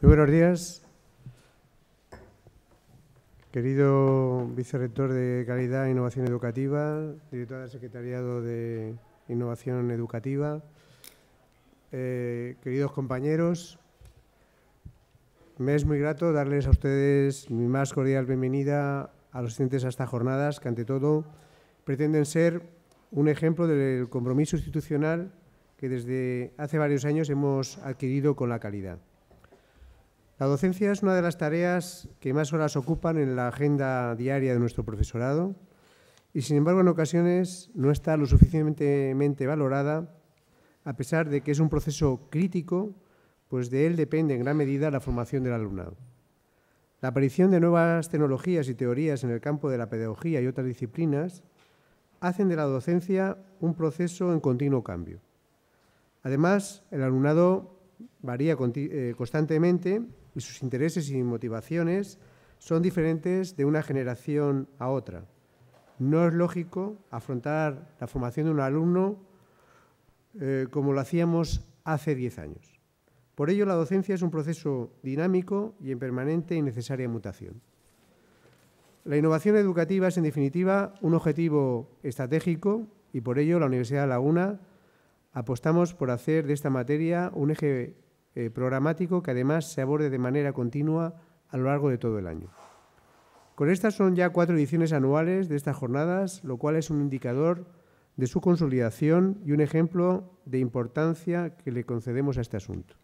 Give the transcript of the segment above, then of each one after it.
Muy buenos días, querido vicerrector de Calidad e Innovación Educativa, directora del Secretariado de Innovación Educativa, queridos compañeros, me es muy grato darles a ustedes mi más cordial bienvenida a los asistentes a estas jornadas que, ante todo, pretenden ser un ejemplo del compromiso institucional que desde hace varios años hemos adquirido con la calidad. La docencia es una de las tareas que más horas ocupan en la agenda diaria de nuestro profesorado y, sin embargo, en ocasiones no está lo suficientemente valorada, a pesar de que es un proceso crítico, pues de él depende en gran medida la formación del alumnado. La aparición de nuevas tecnologías y teorías en el campo de la pedagogía y otras disciplinas hacen de la docencia un proceso en continuo cambio. Además, el alumnado varía constantemente y sus intereses y motivaciones son diferentes de una generación a otra. No es lógico afrontar la formación de un alumno como lo hacíamos hace 10 años. Por ello, la docencia es un proceso dinámico y en permanente y necesaria mutación. La innovación educativa es, en definitiva, un objetivo estratégico y por ello la Universidad de La Laguna apostamos por hacer de esta materia un eje programático que además se aborde de manera continua a lo largo de todo el año. Con estas son ya 4 ediciones anuales de estas jornadas, lo cual es un indicador de su consolidación y un ejemplo de importancia que le concedemos a este asunto.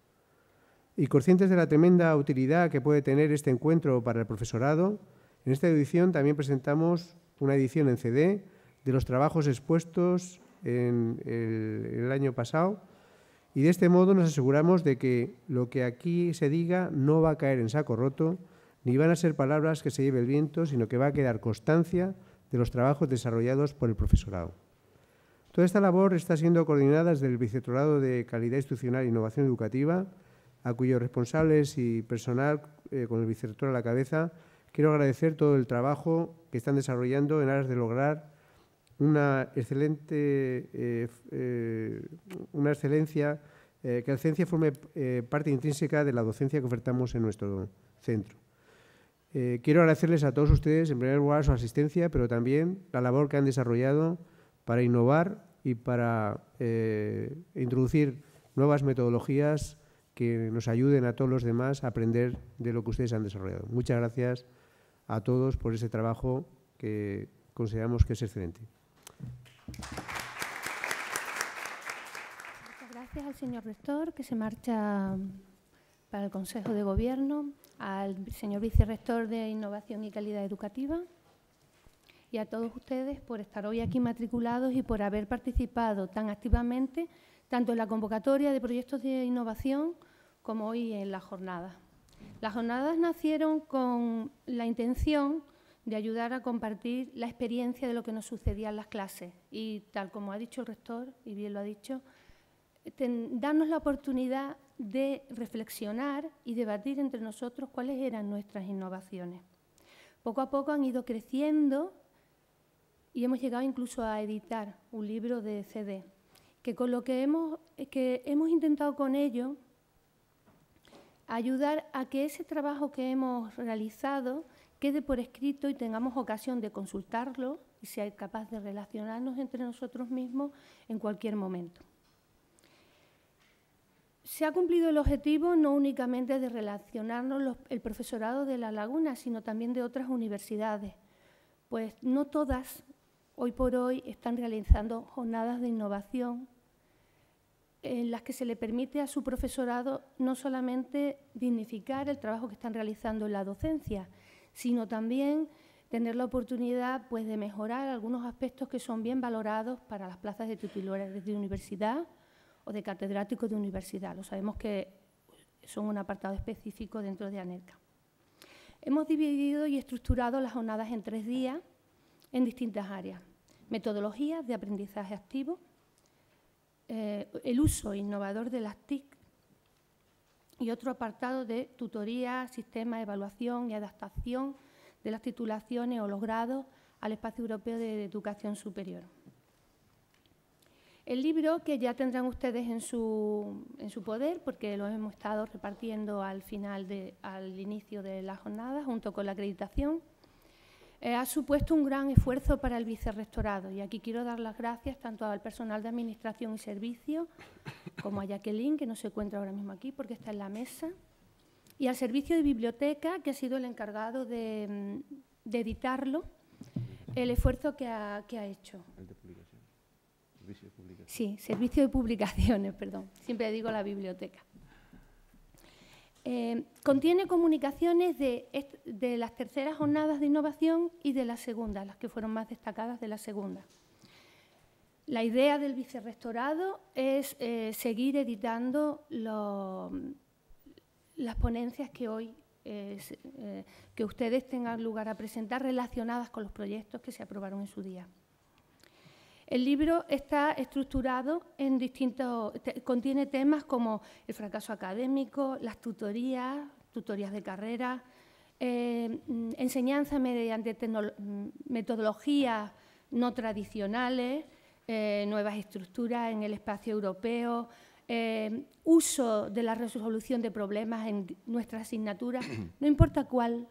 Y conscientes de la tremenda utilidad que puede tener este encuentro para el profesorado, en esta edición también presentamos una edición en CD de los trabajos expuestos en el año pasado, y de este modo nos aseguramos de que lo que aquí se diga no va a caer en saco roto, ni van a ser palabras que se lleve el viento, sino que va a quedar constancia de los trabajos desarrollados por el profesorado. Toda esta labor está siendo coordinada desde el Vicerrectorado de Calidad Institucional e Innovación Educativa, a cuyos responsables y personal, con el vicerrector a la cabeza, quiero agradecer todo el trabajo que están desarrollando en aras de lograr una excelencia, que la docencia forme parte intrínseca de la docencia que ofertamos en nuestro centro. Quiero agradecerles a todos ustedes, en primer lugar, su asistencia, pero también la labor que han desarrollado para innovar y para introducir nuevas metodologías que nos ayuden a todos los demás a aprender de lo que ustedes han desarrollado. Muchas gracias a todos por ese trabajo que consideramos que es excelente. Muchas gracias al señor rector, que se marcha para el Consejo de Gobierno, al señor vicerrector de Innovación y Calidad Educativa y a todos ustedes por estar hoy aquí matriculados y por haber participado tan activamente tanto en la convocatoria de proyectos de innovación como hoy en la jornada. Las jornadas nacieron con la intención de ayudar a compartir la experiencia de lo que nos sucedía en las clases y, tal como ha dicho el rector, y bien lo ha dicho, darnos la oportunidad de reflexionar y debatir entre nosotros cuáles eran nuestras innovaciones. Poco a poco han ido creciendo y hemos llegado incluso a editar un libro de CD, que con lo que hemos intentado con ello ayudar a que ese trabajo que hemos realizado quede por escrito y tengamos ocasión de consultarlo y ser capaz de relacionarnos entre nosotros mismos en cualquier momento. Se ha cumplido el objetivo no únicamente de relacionarnos el profesorado de La Laguna, sino también de otras universidades, pues no todas, hoy por hoy, están realizando jornadas de innovación en las que se le permite a su profesorado no solamente dignificar el trabajo que están realizando en la docencia, sino también tener la oportunidad pues, de mejorar algunos aspectos que son bien valorados para las plazas de titulares de universidad o de catedráticos de universidad. Lo sabemos que son un apartado específico dentro de ANERCA. Hemos dividido y estructurado las jornadas en 3 días en distintas áreas. Metodologías de aprendizaje activo, el uso innovador de las TIC y otro apartado de tutoría, sistema, evaluación y adaptación de las titulaciones o los grados al espacio europeo de educación superior. El libro, que ya tendrán ustedes en su poder, porque lo hemos estado repartiendo al inicio de la jornada, junto con la acreditación, ha supuesto un gran esfuerzo para el vicerrectorado. Y aquí quiero dar las gracias tanto al personal de Administración y Servicios, como a Jacqueline, que no se encuentra ahora mismo aquí porque está en la mesa, y al Servicio de Biblioteca, que ha sido el encargado de editarlo, el esfuerzo que ha hecho. El de publicación. Servicio de publicación. Sí, Servicio de Publicaciones, perdón. Siempre digo la biblioteca. Contiene comunicaciones de las terceras jornadas de innovación y de la segunda, las que fueron más destacadas de la segunda. La idea del vicerrectorado es seguir editando las ponencias que hoy que ustedes tengan lugar a presentar relacionadas con los proyectos que se aprobaron en su día. El libro está estructurado en contiene temas como el fracaso académico, las tutorías de carrera, enseñanza mediante metodologías no tradicionales, nuevas estructuras en el espacio europeo, uso de la resolución de problemas en nuestras asignaturas, no importa cuál,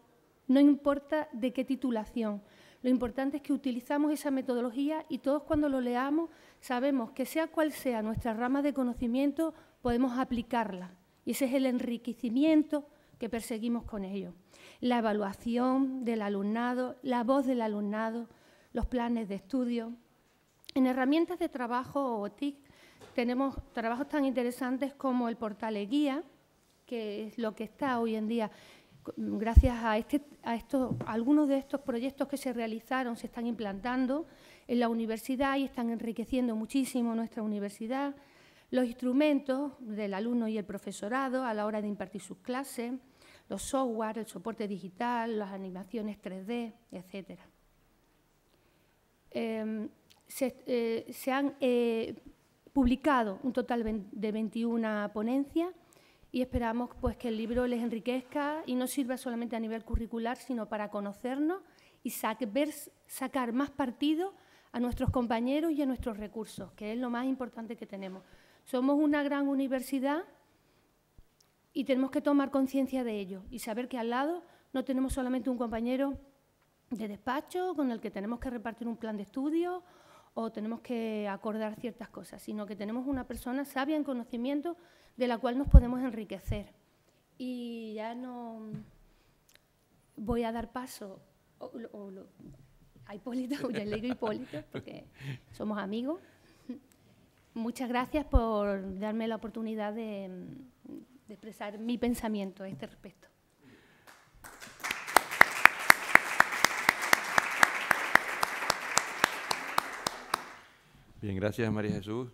no importa de qué titulación. Lo importante es que utilizamos esa metodología y todos cuando lo leamos sabemos que sea cual sea nuestra rama de conocimiento, podemos aplicarla. Y ese es el enriquecimiento que perseguimos con ello. La evaluación del alumnado, la voz del alumnado, los planes de estudio. En herramientas de trabajo o TIC tenemos trabajos tan interesantes como el portal e-guía, que es lo que está hoy en día. Gracias a algunos de estos proyectos que se realizaron se están implantando en la universidad y están enriqueciendo muchísimo nuestra universidad. Los instrumentos del alumno y el profesorado a la hora de impartir sus clases, los software, el soporte digital, las animaciones 3D, etc. Se han publicado un total de 21 ponencias y esperamos pues, que el libro les enriquezca y no sirva solamente a nivel curricular, sino para conocernos y sacar más partido a nuestros compañeros y a nuestros recursos, que es lo más importante que tenemos. Somos una gran universidad y tenemos que tomar conciencia de ello y saber que al lado no tenemos solamente un compañero de despacho con el que tenemos que repartir un plan de estudio o tenemos que acordar ciertas cosas, sino que tenemos una persona sabia en conocimiento de la cual nos podemos enriquecer. Y ya no voy a dar paso a Hipólito, ya le digo Hipólito, porque somos amigos. Muchas gracias por darme la oportunidad de expresar mi pensamiento a este respecto. Bien, gracias María Jesús.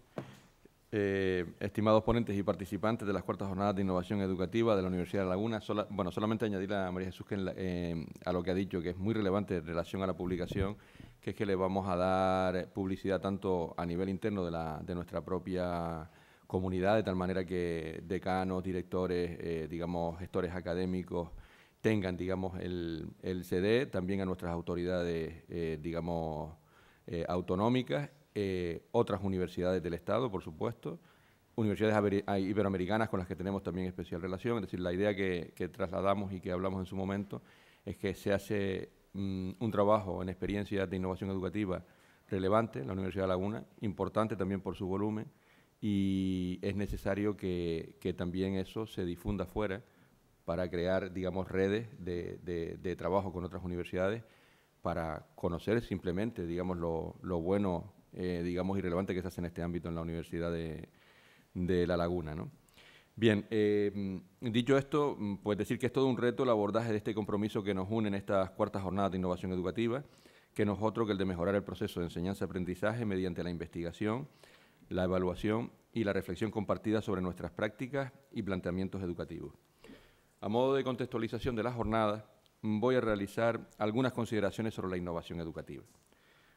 Estimados ponentes y participantes de las cuartas jornadas de innovación educativa de la Universidad de La Laguna, solamente añadir a María Jesús que a lo que ha dicho, que es muy relevante en relación a la publicación, que es que le vamos a dar publicidad tanto a nivel interno de nuestra propia comunidad, de tal manera que decanos, directores, digamos, gestores académicos tengan, digamos, el CD, también a nuestras autoridades, digamos, autonómicas, otras universidades del Estado, por supuesto, universidades iberoamericanas con las que tenemos también especial relación. Es decir, la idea que trasladamos y que hablamos en su momento es que se hace un trabajo en experiencias de innovación educativa relevante en la Universidad de La Laguna, importante también por su volumen, y es necesario que también eso se difunda fuera para crear, digamos, redes de trabajo con otras universidades para conocer simplemente, digamos, lo bueno, digamos, y relevante que se hace en este ámbito en la Universidad de La Laguna, ¿no? Bien, dicho esto, pues decir que es todo un reto el abordaje de este compromiso que nos une en estas cuartas jornadas de innovación educativa, que no es otro que el de mejorar el proceso de enseñanza-aprendizaje mediante la investigación, la evaluación y la reflexión compartida sobre nuestras prácticas y planteamientos educativos. A modo de contextualización de la jornada, voy a realizar algunas consideraciones sobre la innovación educativa.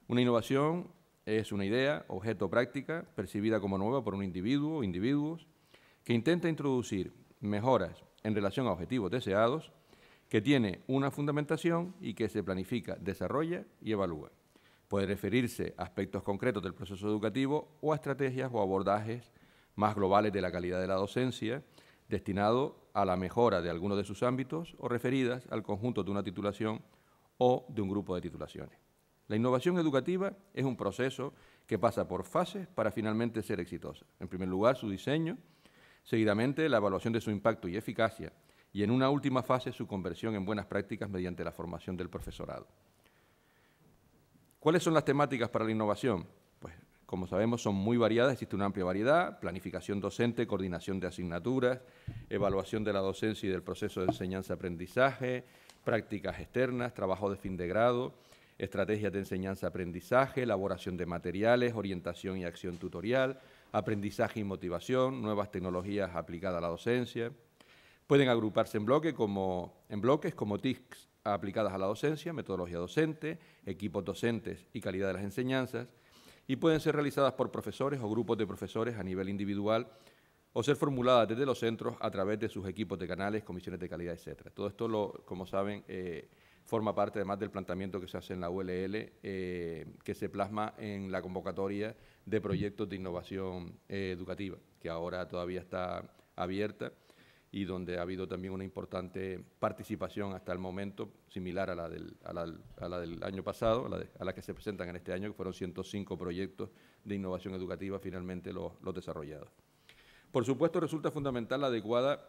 Una innovación es una idea, objeto o práctica percibida como nueva por un individuo o individuos que intenta introducir mejoras en relación a objetivos deseados, que tiene una fundamentación y que se planifica, desarrolla y evalúa. Puede referirse a aspectos concretos del proceso educativo o a estrategias o abordajes más globales de la calidad de la docencia, destinado a la mejora de algunos de sus ámbitos o referidas al conjunto de una titulación o de un grupo de titulaciones. La innovación educativa es un proceso que pasa por fases para finalmente ser exitosa. En primer lugar, su diseño, seguidamente la evaluación de su impacto y eficacia, y en una última fase su conversión en buenas prácticas mediante la formación del profesorado. ¿Cuáles son las temáticas para la innovación? Pues, como sabemos, son muy variadas, existe una amplia variedad: planificación docente, coordinación de asignaturas, evaluación de la docencia y del proceso de enseñanza-aprendizaje, prácticas externas, trabajo de fin de grado, estrategias de enseñanza-aprendizaje, elaboración de materiales, orientación y acción tutorial, aprendizaje y motivación, nuevas tecnologías aplicadas a la docencia. Pueden agruparse en bloques como TICs aplicadas a la docencia, metodología docente, equipos docentes y calidad de las enseñanzas, y pueden ser realizadas por profesores o grupos de profesores a nivel individual o ser formuladas desde los centros a través de sus equipos de canales, comisiones de calidad, etc. Todo esto, como saben, forma parte además del planteamiento que se hace en la ULL, que se plasma en la convocatoria de proyectos de innovación educativa, que ahora todavía está abierta y donde ha habido también una importante participación hasta el momento, similar a la del año pasado, a la que se presentan en este año, que fueron 105 proyectos de innovación educativa finalmente los desarrollados. Por supuesto, resulta fundamental la adecuada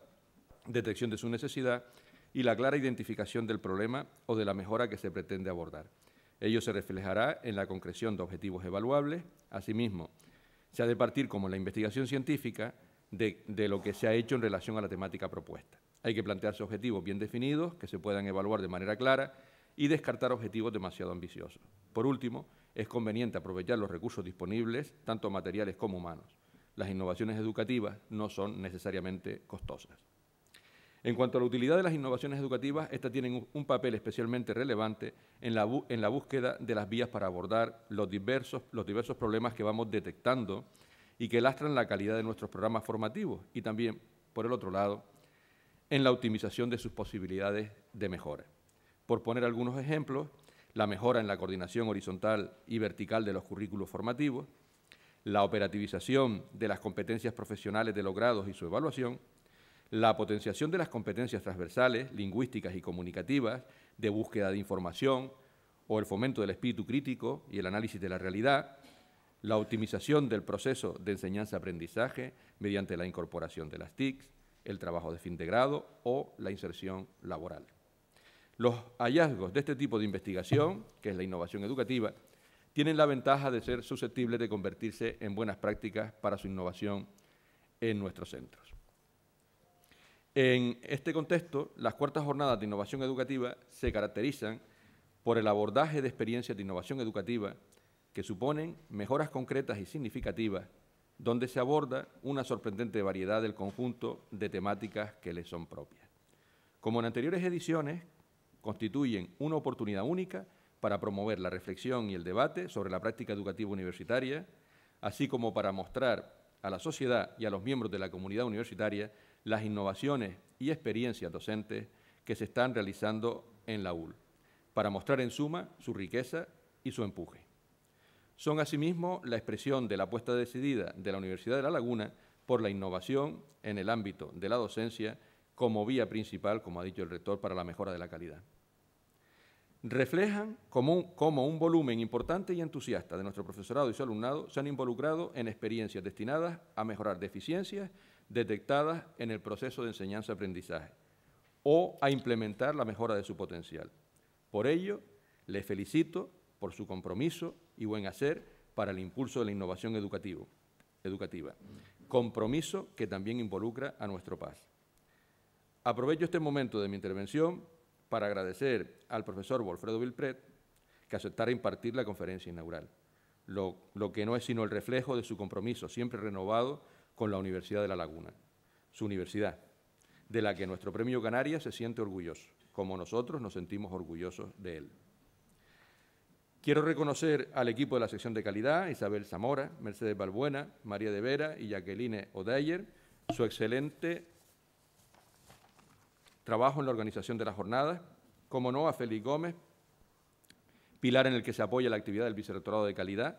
detección de su necesidad y la clara identificación del problema o de la mejora que se pretende abordar. Ello se reflejará en la concreción de objetivos evaluables. Asimismo, se ha de partir, como en la investigación científica, de lo que se ha hecho en relación a la temática propuesta. Hay que plantearse objetivos bien definidos, que se puedan evaluar de manera clara, y descartar objetivos demasiado ambiciosos. Por último, es conveniente aprovechar los recursos disponibles, tanto materiales como humanos. Las innovaciones educativas no son necesariamente costosas. En cuanto a la utilidad de las innovaciones educativas, estas tienen un papel especialmente relevante en la búsqueda de las vías para abordar los diversos problemas que vamos detectando y que lastran la calidad de nuestros programas formativos, y también, por el otro lado, en la optimización de sus posibilidades de mejora. Por poner algunos ejemplos, la mejora en la coordinación horizontal y vertical de los currículos formativos, la operativización de las competencias profesionales de los grados y su evaluación, la potenciación de las competencias transversales, lingüísticas y comunicativas, de búsqueda de información, o el fomento del espíritu crítico y el análisis de la realidad, la optimización del proceso de enseñanza-aprendizaje mediante la incorporación de las TICs, el trabajo de fin de grado o la inserción laboral. Los hallazgos de este tipo de investigación, que es la innovación educativa, tienen la ventaja de ser susceptibles de convertirse en buenas prácticas para su innovación en nuestros centros. En este contexto, las cuartas jornadas de innovación educativa se caracterizan por el abordaje de experiencias de innovación educativa que suponen mejoras concretas y significativas, donde se aborda una sorprendente variedad del conjunto de temáticas que les son propias. Como en anteriores ediciones, constituyen una oportunidad única para promover la reflexión y el debate sobre la práctica educativa universitaria, así como para mostrar a la sociedad y a los miembros de la comunidad universitaria las innovaciones y experiencias docentes que se están realizando en la UL, para mostrar en suma su riqueza y su empuje. Son asimismo la expresión de la apuesta decidida de la Universidad de La Laguna por la innovación en el ámbito de la docencia como vía principal, como ha dicho el rector, para la mejora de la calidad. Reflejan cómo un volumen importante y entusiasta de nuestro profesorado y su alumnado se han involucrado en experiencias destinadas a mejorar deficiencias detectadas en el proceso de enseñanza-aprendizaje o a implementar la mejora de su potencial. Por ello, les felicito por su compromiso y buen hacer para el impulso de la innovación educativa, compromiso que también involucra a nuestro PAS. Aprovecho este momento de mi intervención para agradecer al profesor Wilfredo Vilpret que aceptara impartir la conferencia inaugural, lo que no es sino el reflejo de su compromiso siempre renovado con la Universidad de La Laguna, su universidad, de la que nuestro Premio Canarias se siente orgulloso, como nosotros nos sentimos orgullosos de él. Quiero reconocer al equipo de la sección de calidad, Isabel Zamora, Mercedes Balbuena, María de Vera y Jacqueline Odeyer, su excelente trabajo en la organización de las jornadas, como no a Félix Gómez, pilar en el que se apoya la actividad del Vicerrectorado de Calidad.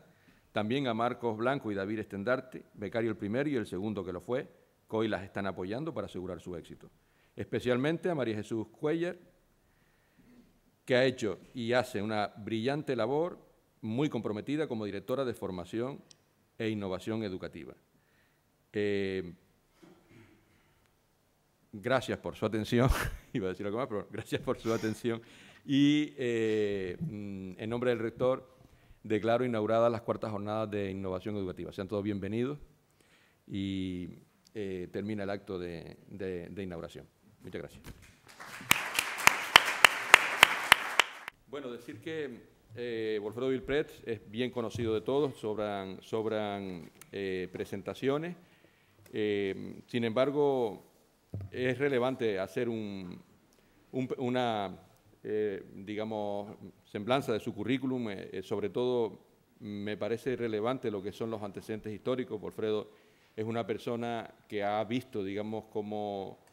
También a Marcos Blanco y David Estendarte, becario el primero y el segundo que lo fue, que hoy las están apoyando para asegurar su éxito. Especialmente a María Jesús Cuellar, que ha hecho y hace una brillante labor, muy comprometida como directora de formación e innovación educativa. Gracias por su atención, iba a decir algo más, pero gracias por su atención. Y en nombre del rector, declaro inauguradas las cuartas jornadas de innovación educativa. Sean todos bienvenidos y termina el acto de inauguración. Muchas gracias. Bueno, decir que Wilfredo Vilpret es bien conocido de todos, sobran presentaciones. Sin embargo, es relevante hacer una digamos, semblanza de su currículum. Sobre todo, me parece relevante lo que son los antecedentes históricos. Wilfredo es una persona que ha visto, digamos, cómo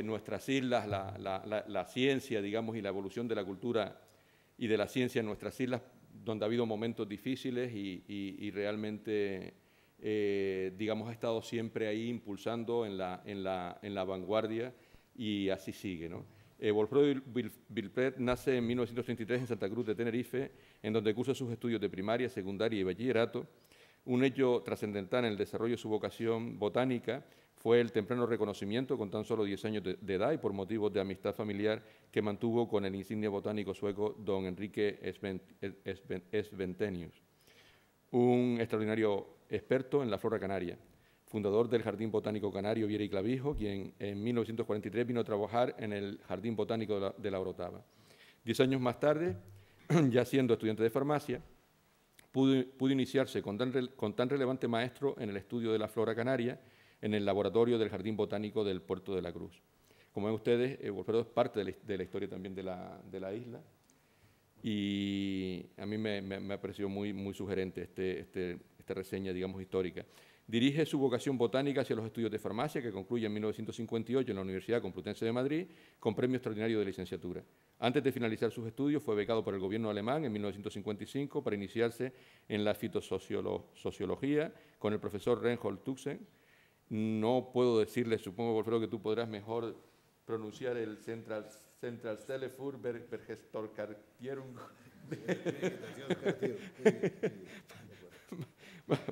nuestras islas, la ciencia, digamos, y la evolución de la cultura y de la ciencia en nuestras islas, donde ha habido momentos difíciles y realmente, digamos, ha estado siempre ahí impulsando en la vanguardia, y así sigue, ¿no? Wilfredo Vilpret nace en 1933 en Santa Cruz de Tenerife, en donde cursa sus estudios de primaria, secundaria y bachillerato. Un hecho trascendental en el desarrollo de su vocación botánica fue el temprano reconocimiento, con tan solo 10 años de edad y por motivos de amistad familiar, que mantuvo con el insigne botánico sueco don Enrique Sventenius, un extraordinario experto en la flora canaria, fundador del Jardín Botánico Canario Viera y Clavijo, quien en 1943 vino a trabajar en el Jardín Botánico de la Orotava. 10 años más tarde, ya siendo estudiante de farmacia, pudo iniciarse con tan relevante maestro en el estudio de la flora canaria en el laboratorio del Jardín Botánico del Puerto de la Cruz. Como ven ustedes, Wilfredo es parte de la historia también de la isla, y a mí me ha parecido muy sugerente esta reseña, digamos, histórica. Dirige su vocación botánica hacia los estudios de farmacia, que concluye en 1958 en la Universidad Complutense de Madrid, con premio extraordinario de licenciatura. Antes de finalizar sus estudios, fue becado por el gobierno alemán en 1955 para iniciarse en la fitosociología con el profesor Reinhold Tuxen. No puedo decirle, supongo, Wilfredo, que tú podrás mejor pronunciar el Centralstelle für Vergestorkartierung.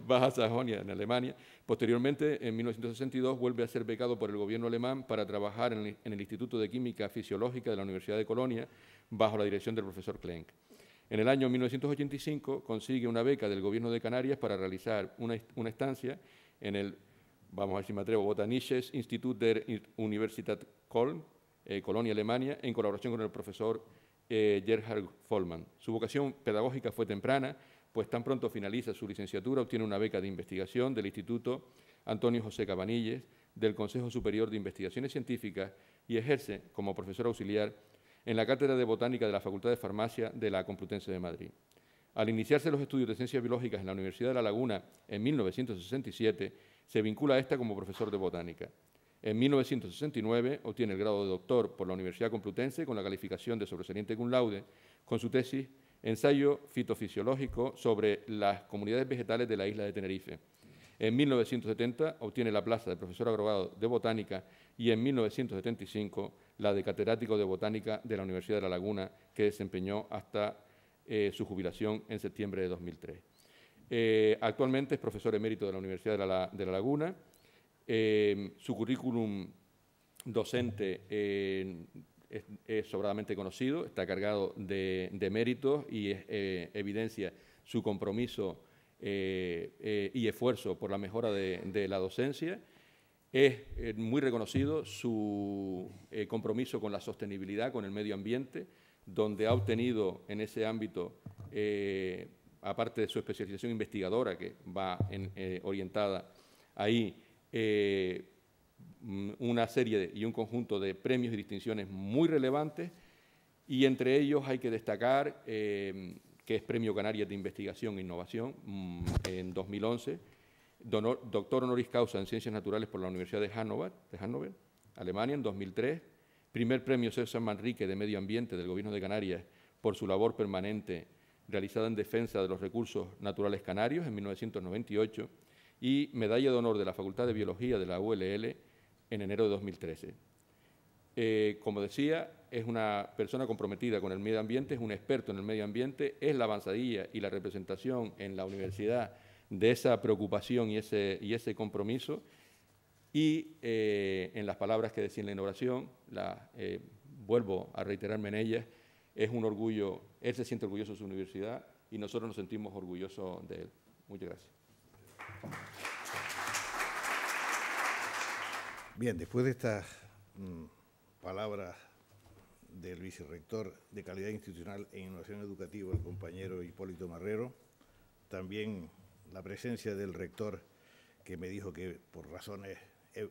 Baja Sajonia, en Alemania. Posteriormente, en 1962, vuelve a ser becado por el gobierno alemán para trabajar en el Instituto de Química Fisiológica de la Universidad de Colonia, bajo la dirección del profesor Klenk. En el año 1985, consigue una beca del gobierno de Canarias para realizar una estancia en el, vamos a ver si me atrevo, Botanisches Institut der Universität Köln, Colonia, Alemania, en colaboración con el profesor Gerhard Vollmann. Su vocación pedagógica fue temprana, pues tan pronto finaliza su licenciatura, obtiene una beca de investigación del Instituto Antonio José Cabanilles, del Consejo Superior de Investigaciones Científicas, y ejerce como profesor auxiliar en la Cátedra de Botánica de la Facultad de Farmacia de la Complutense de Madrid. Al iniciarse los estudios de Ciencias Biológicas en la Universidad de La Laguna en 1967, se vincula a esta como profesor de Botánica. En 1969 obtiene el grado de doctor por la Universidad Complutense con la calificación de sobresaliente cum laude, con su tesis Ensayo fitofisiológico sobre las comunidades vegetales de la isla de Tenerife. En 1970 obtiene la plaza de profesor agrogado de Botánica y en 1975 la de catedrático de Botánica de la Universidad de La Laguna, que desempeñó hasta su jubilación en septiembre de 2003. Actualmente es profesor emérito de la Universidad de La Laguna. Su currículum docente es sobradamente conocido, está cargado de méritos y evidencia su compromiso y esfuerzo por la mejora de la docencia. Es muy reconocido su compromiso con la sostenibilidad, con el medio ambiente, donde ha obtenido en ese ámbito, aparte de su especialización investigadora, que va orientada ahí, una serie y un conjunto de premios y distinciones muy relevantes, y entre ellos hay que destacar que es Premio Canarias de Investigación e Innovación en 2011, doctor honoris causa en Ciencias Naturales por la Universidad de Hannover, Alemania, en 2003, primer Premio César Manrique de Medio Ambiente del Gobierno de Canarias por su labor permanente realizada en defensa de los recursos naturales canarios en 1998 y Medalla de Honor de la Facultad de Biología de la ULL en enero de 2013. Como decía, es una persona comprometida con el medio ambiente, es un experto en el medio ambiente, es la avanzadilla y la representación en la universidad de esa preocupación y ese compromiso. Y en las palabras que decía en la inauguración, vuelvo a reiterarme en ellas, es un orgullo, él se siente orgulloso de su universidad y nosotros nos sentimos orgullosos de él. Muchas gracias. Bien, después de estas palabras del vicerrector de Calidad Institucional e Innovación Educativa, el compañero Hipólito Marrero, también la presencia del rector, que me dijo que por razones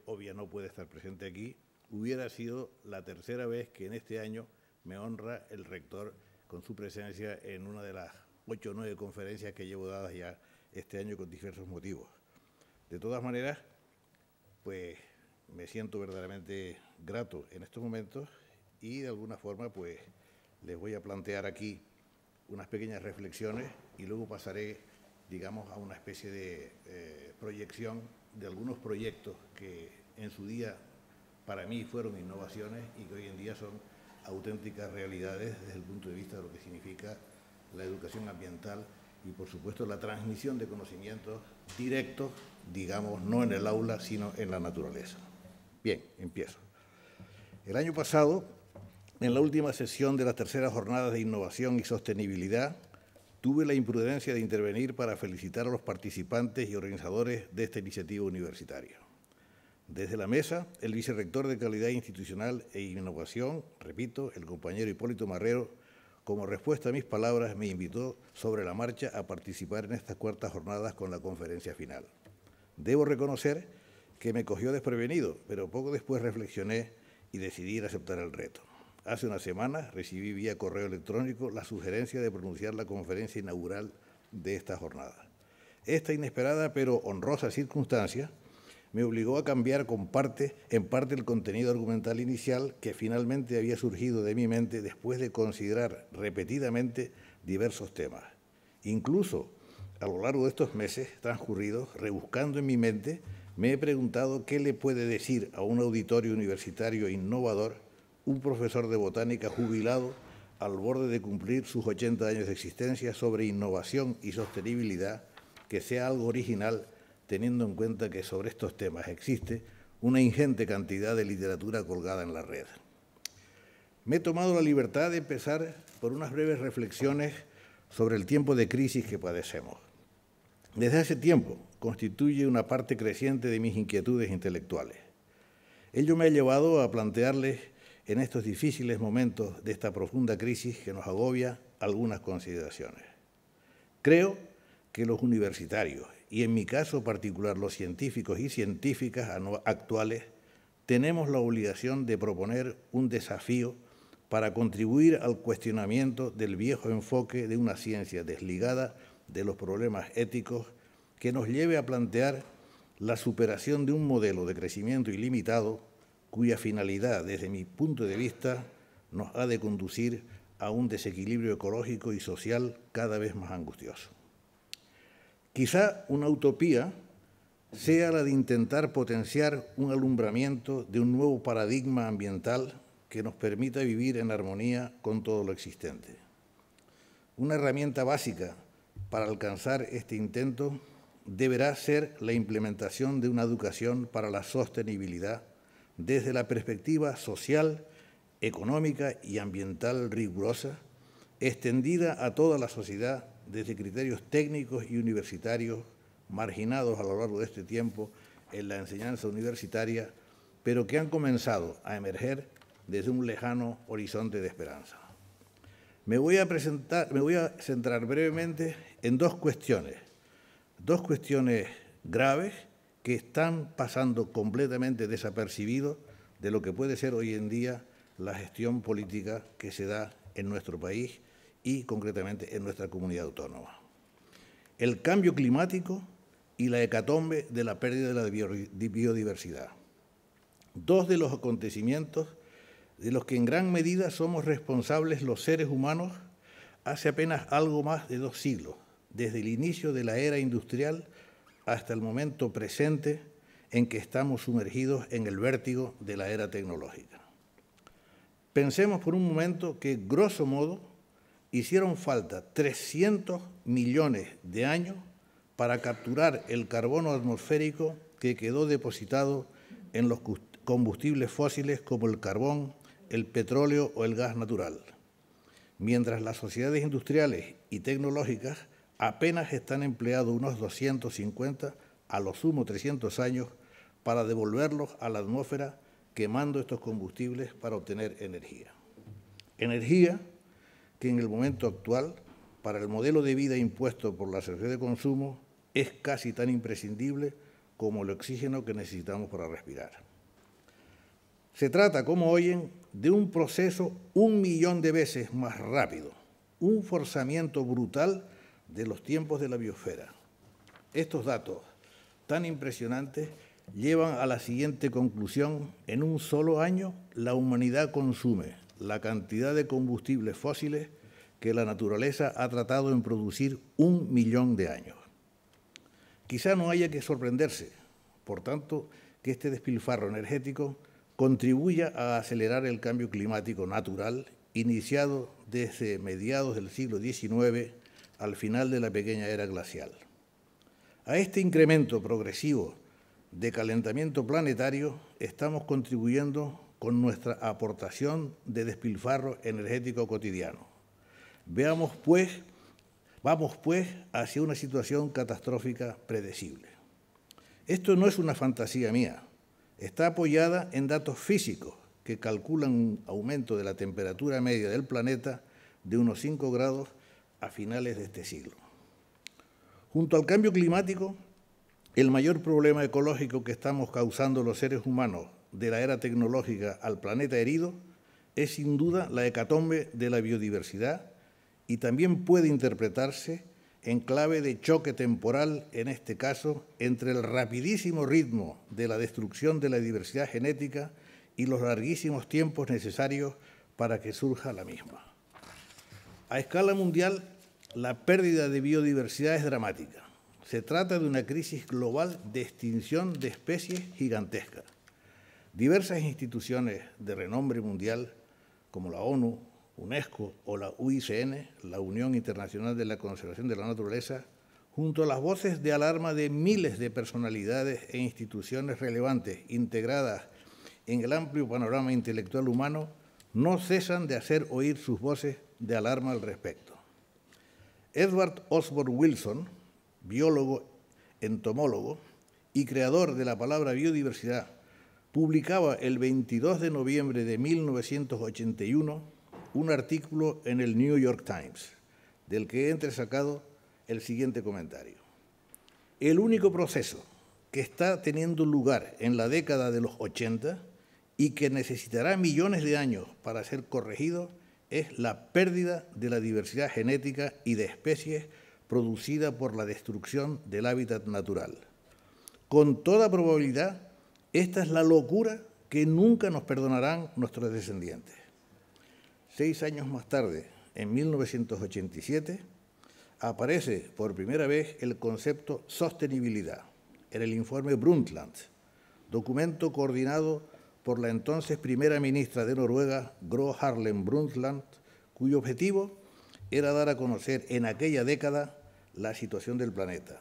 obvias no puede estar presente aquí, hubiera sido la tercera vez que en este año me honra el rector con su presencia en una de las 8 o 9 conferencias que llevo dadas ya este año con diversos motivos. De todas maneras, pues me siento verdaderamente grato en estos momentos y de alguna forma pues les voy a plantear aquí unas pequeñas reflexiones y luego pasaré, digamos, a una especie de proyección de algunos proyectos que en su día para mí fueron innovaciones y que hoy en día son auténticas realidades desde el punto de vista de lo que significa la educación ambiental y, por supuesto, la transmisión de conocimientos directos, digamos, no en el aula, sino en la naturaleza. Bien, empiezo. El año pasado, en la última sesión de las terceras jornadas de innovación y sostenibilidad, tuve la imprudencia de intervenir para felicitar a los participantes y organizadores de esta iniciativa universitaria. Desde la mesa, el vicerrector de Calidad Institucional e Innovación, repito, el compañero Hipólito Marrero, como respuesta a mis palabras, me invitó sobre la marcha a participar en estas cuartas jornadas con la conferencia final. Debo reconocer que me cogió desprevenido, pero poco después reflexioné y decidí aceptar el reto. Hace una semana recibí vía correo electrónico la sugerencia de pronunciar la conferencia inaugural de esta jornada. Esta inesperada pero honrosa circunstancia me obligó a cambiar en parte el contenido argumental inicial que finalmente había surgido de mi mente después de considerar repetidamente diversos temas. Incluso a lo largo de estos meses transcurridos, rebuscando en mi mente, me he preguntado qué le puede decir a un auditorio universitario innovador un profesor de botánica jubilado al borde de cumplir sus 80 años de existencia sobre innovación y sostenibilidad que sea algo original, teniendo en cuenta que sobre estos temas existe una ingente cantidad de literatura colgada en la red. Me he tomado la libertad de empezar por unas breves reflexiones sobre el tiempo de crisis que padecemos. Desde hace tiempo constituye una parte creciente de mis inquietudes intelectuales. Ello me ha llevado a plantearles en estos difíciles momentos de esta profunda crisis que nos agobia algunas consideraciones. Creo que los universitarios, y en mi caso particular los científicos y científicas actuales, tenemos la obligación de proponer un desafío para contribuir al cuestionamiento del viejo enfoque de una ciencia desligada de los problemas éticos que nos lleve a plantear la superación de un modelo de crecimiento ilimitado cuya finalidad, desde mi punto de vista, nos ha de conducir a un desequilibrio ecológico y social cada vez más angustioso. Quizá una utopía sea la de intentar potenciar un alumbramiento de un nuevo paradigma ambiental que nos permita vivir en armonía con todo lo existente. Una herramienta básica para alcanzar este intento deberá ser la implementación de una educación para la sostenibilidad desde la perspectiva social, económica y ambiental rigurosa, extendida a toda la sociedad desde criterios técnicos y universitarios marginados a lo largo de este tiempo en la enseñanza universitaria, pero que han comenzado a emerger desde un lejano horizonte de esperanza. Me voy a centrar brevemente en dos cuestiones graves que están pasando completamente desapercibidos de lo que puede ser hoy en día la gestión política que se da en nuestro país y concretamente en nuestra comunidad autónoma. El cambio climático y la hecatombe de la pérdida de la biodiversidad. Dos de los acontecimientos de los que en gran medida somos responsables los seres humanos hace apenas algo más de 2 siglos, desde el inicio de la era industrial hasta el momento presente en que estamos sumergidos en el vértigo de la era tecnológica. Pensemos por un momento que, grosso modo, hicieron falta 300 millones de años para capturar el carbono atmosférico que quedó depositado en los combustibles fósiles como el carbón, el petróleo o el gas natural, mientras las sociedades industriales y tecnológicas apenas están empleando unos 250, a lo sumo 300 años, para devolverlos a la atmósfera quemando estos combustibles para obtener energía. Energía que en el momento actual, para el modelo de vida impuesto por la sociedad de consumo, es casi tan imprescindible como el oxígeno que necesitamos para respirar. Se trata, como oyen, de un proceso 1 millón de veces más rápido, un forzamiento brutal de los tiempos de la biosfera. Estos datos tan impresionantes llevan a la siguiente conclusión: en un solo año la humanidad consume la cantidad de combustibles fósiles que la naturaleza ha tratado en producir 1 millón de años. Quizá no haya que sorprenderse, por tanto, que este despilfarro energético contribuya a acelerar el cambio climático natural iniciado desde mediados del siglo XIX al final de la pequeña era glacial. A este incremento progresivo de calentamiento planetario estamos contribuyendo con nuestra aportación de despilfarro energético cotidiano. Vamos pues hacia una situación catastrófica predecible. Esto no es una fantasía mía, está apoyada en datos físicos que calculan un aumento de la temperatura media del planeta de unos 5 grados a finales de este siglo. Junto al cambio climático, el mayor problema ecológico que estamos causando los seres humanos de la era tecnológica al planeta herido es sin duda la hecatombe de la biodiversidad y también puede interpretarse en clave de choque temporal, en este caso, entre el rapidísimo ritmo de la destrucción de la diversidad genética y los larguísimos tiempos necesarios para que surja la misma. A escala mundial, la pérdida de biodiversidad es dramática. Se trata de una crisis global de extinción de especies gigantesca. Diversas instituciones de renombre mundial, como la ONU, UNESCO o la UICN, la Unión Internacional de la Conservación de la Naturaleza, junto a las voces de alarma de miles de personalidades e instituciones relevantes integradas en el amplio panorama intelectual humano, no cesan de hacer oír sus voces de alarma al respecto. Edward Osborne Wilson, biólogo, entomólogo y creador de la palabra biodiversidad, publicaba el 22 de noviembre de 1981 un artículo en el New York Times, del que he entresacado el siguiente comentario. El único proceso que está teniendo lugar en la década de los 80 y que necesitará millones de años para ser corregido es la pérdida de la diversidad genética y de especies producida por la destrucción del hábitat natural. Con toda probabilidad, esta es la locura que nunca nos perdonarán nuestros descendientes. 6 años más tarde, en 1987, aparece por primera vez el concepto sostenibilidad en el informe Brundtland, documento coordinado por la entonces primera ministra de Noruega, Gro Harlem Brundtland, cuyo objetivo era dar a conocer en aquella década la situación del planeta.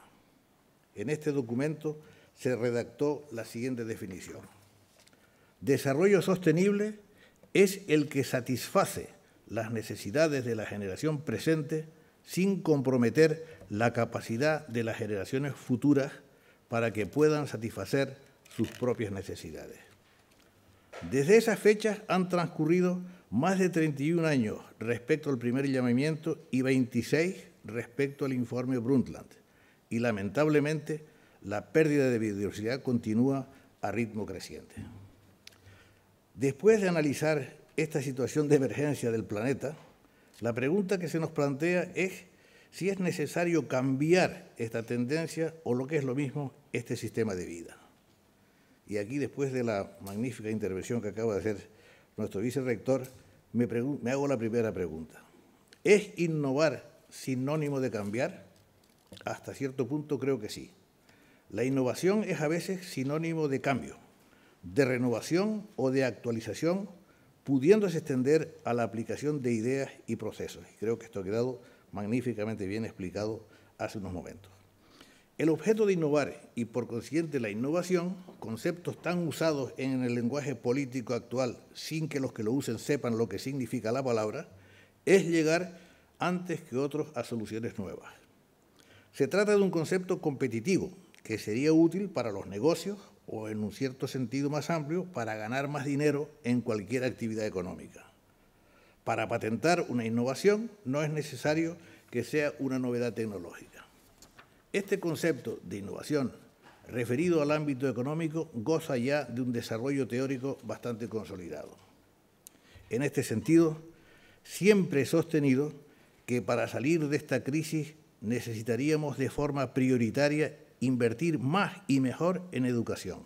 En este documento se redactó la siguiente definición: desarrollo sostenible es el que satisface las necesidades de la generación presente sin comprometer la capacidad de las generaciones futuras para que puedan satisfacer sus propias necesidades. Desde esas fechas han transcurrido más de 31 años respecto al primer llamamiento y 26 respecto al informe Brundtland, y lamentablemente la pérdida de biodiversidad continúa a ritmo creciente. Después de analizar esta situación de emergencia del planeta, la pregunta que se nos plantea es si es necesario cambiar esta tendencia o, lo que es lo mismo, este sistema de vida. Y aquí, después de la magnífica intervención que acaba de hacer nuestro vicerrector, me hago la primera pregunta. ¿Es innovar sinónimo de cambiar? Hasta cierto punto creo que sí. La innovación es a veces sinónimo de cambio, de renovación o de actualización, pudiéndose extender a la aplicación de ideas y procesos. Y creo que esto ha quedado magníficamente bien explicado hace unos momentos. El objeto de innovar y, por consiguiente, la innovación, conceptos tan usados en el lenguaje político actual sin que los que lo usen sepan lo que significa la palabra, es llegar antes que otros a soluciones nuevas. Se trata de un concepto competitivo que sería útil para los negocios o, en un cierto sentido más amplio, para ganar más dinero en cualquier actividad económica. Para patentar una innovación no es necesario que sea una novedad tecnológica. Este concepto de innovación, referido al ámbito económico, goza ya de un desarrollo teórico bastante consolidado. En este sentido, siempre he sostenido que para salir de esta crisis necesitaríamos de forma prioritaria invertir más y mejor en educación.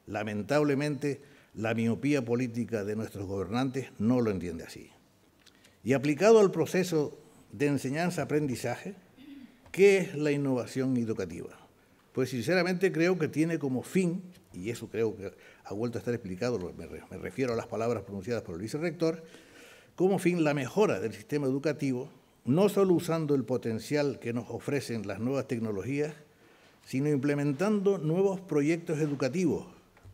Lamentablemente, la miopía política de nuestros gobernantes no lo entiende así. Y aplicado al proceso de enseñanza-aprendizaje, ¿qué es la innovación educativa? Pues sinceramente creo que tiene como fin, y eso creo que ha vuelto a estar explicado, me refiero a las palabras pronunciadas por el vicerrector, como fin la mejora del sistema educativo, no solo usando el potencial que nos ofrecen las nuevas tecnologías, sino implementando nuevos proyectos educativos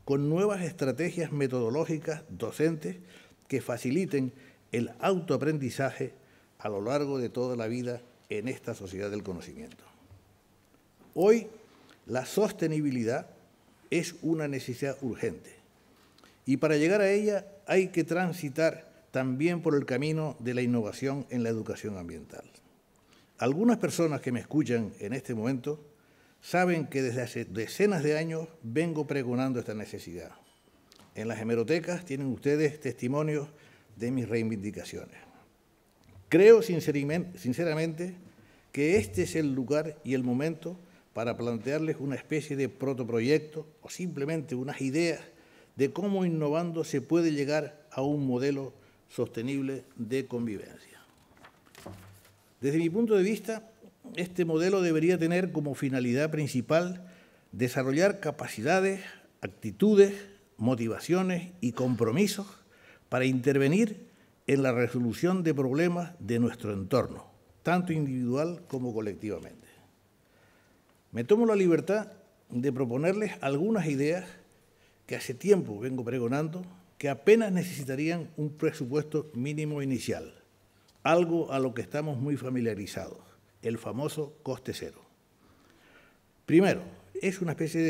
con nuevas estrategias metodológicas docentes que faciliten el autoaprendizaje a lo largo de toda la vida en esta sociedad del conocimiento. Hoy, la sostenibilidad es una necesidad urgente y para llegar a ella hay que transitar también por el camino de la innovación en la educación ambiental. Algunas personas que me escuchan en este momento saben que desde hace decenas de años vengo pregonando esta necesidad. En las hemerotecas tienen ustedes testimonios de mis reivindicaciones. Creo sinceramente que este es el lugar y el momento para plantearles una especie de protoproyecto o simplemente unas ideas de cómo innovando se puede llegar a un modelo sostenible de convivencia. Desde mi punto de vista, este modelo debería tener como finalidad principal desarrollar capacidades, actitudes, motivaciones y compromisos para intervenir en la resolución de problemas de nuestro entorno, tanto individual como colectivamente. Me tomo la libertad de proponerles algunas ideas que hace tiempo vengo pregonando, que apenas necesitarían un presupuesto mínimo inicial, algo a lo que estamos muy familiarizados, el famoso coste cero. Primero,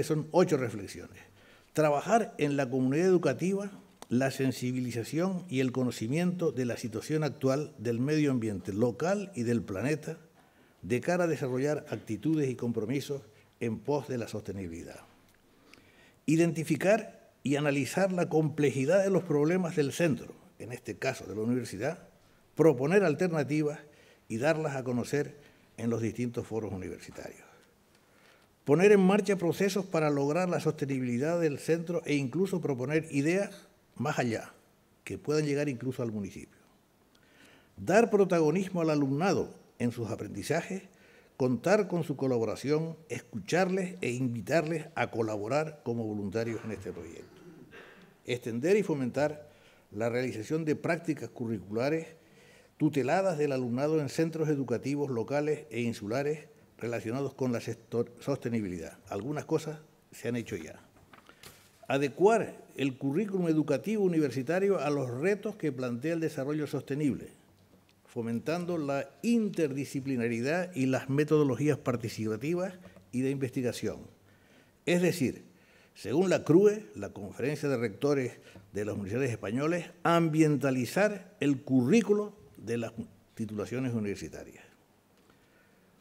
son 8 reflexiones. Trabajar en la comunidad educativa la sensibilización y el conocimiento de la situación actual del medio ambiente local y del planeta de cara a desarrollar actitudes y compromisos en pos de la sostenibilidad. Identificar y analizar la complejidad de los problemas del centro, en este caso de la universidad, proponer alternativas y darlas a conocer en los distintos foros universitarios. Poner en marcha procesos para lograr la sostenibilidad del centro e incluso proponer ideas más allá, que puedan llegar incluso al municipio. Dar protagonismo al alumnado en sus aprendizajes, contar con su colaboración, escucharles e invitarles a colaborar como voluntarios en este proyecto. Extender y fomentar la realización de prácticas curriculares tuteladas del alumnado en centros educativos locales e insulares relacionados con la sostenibilidad. Algunas cosas se han hecho ya. Adecuar el currículum educativo universitario a los retos que plantea el desarrollo sostenible, fomentando la interdisciplinaridad y las metodologías participativas y de investigación. Es decir, según la CRUE, la Conferencia de Rectores de las Universidades Españolas, ambientalizar el currículo de las titulaciones universitarias.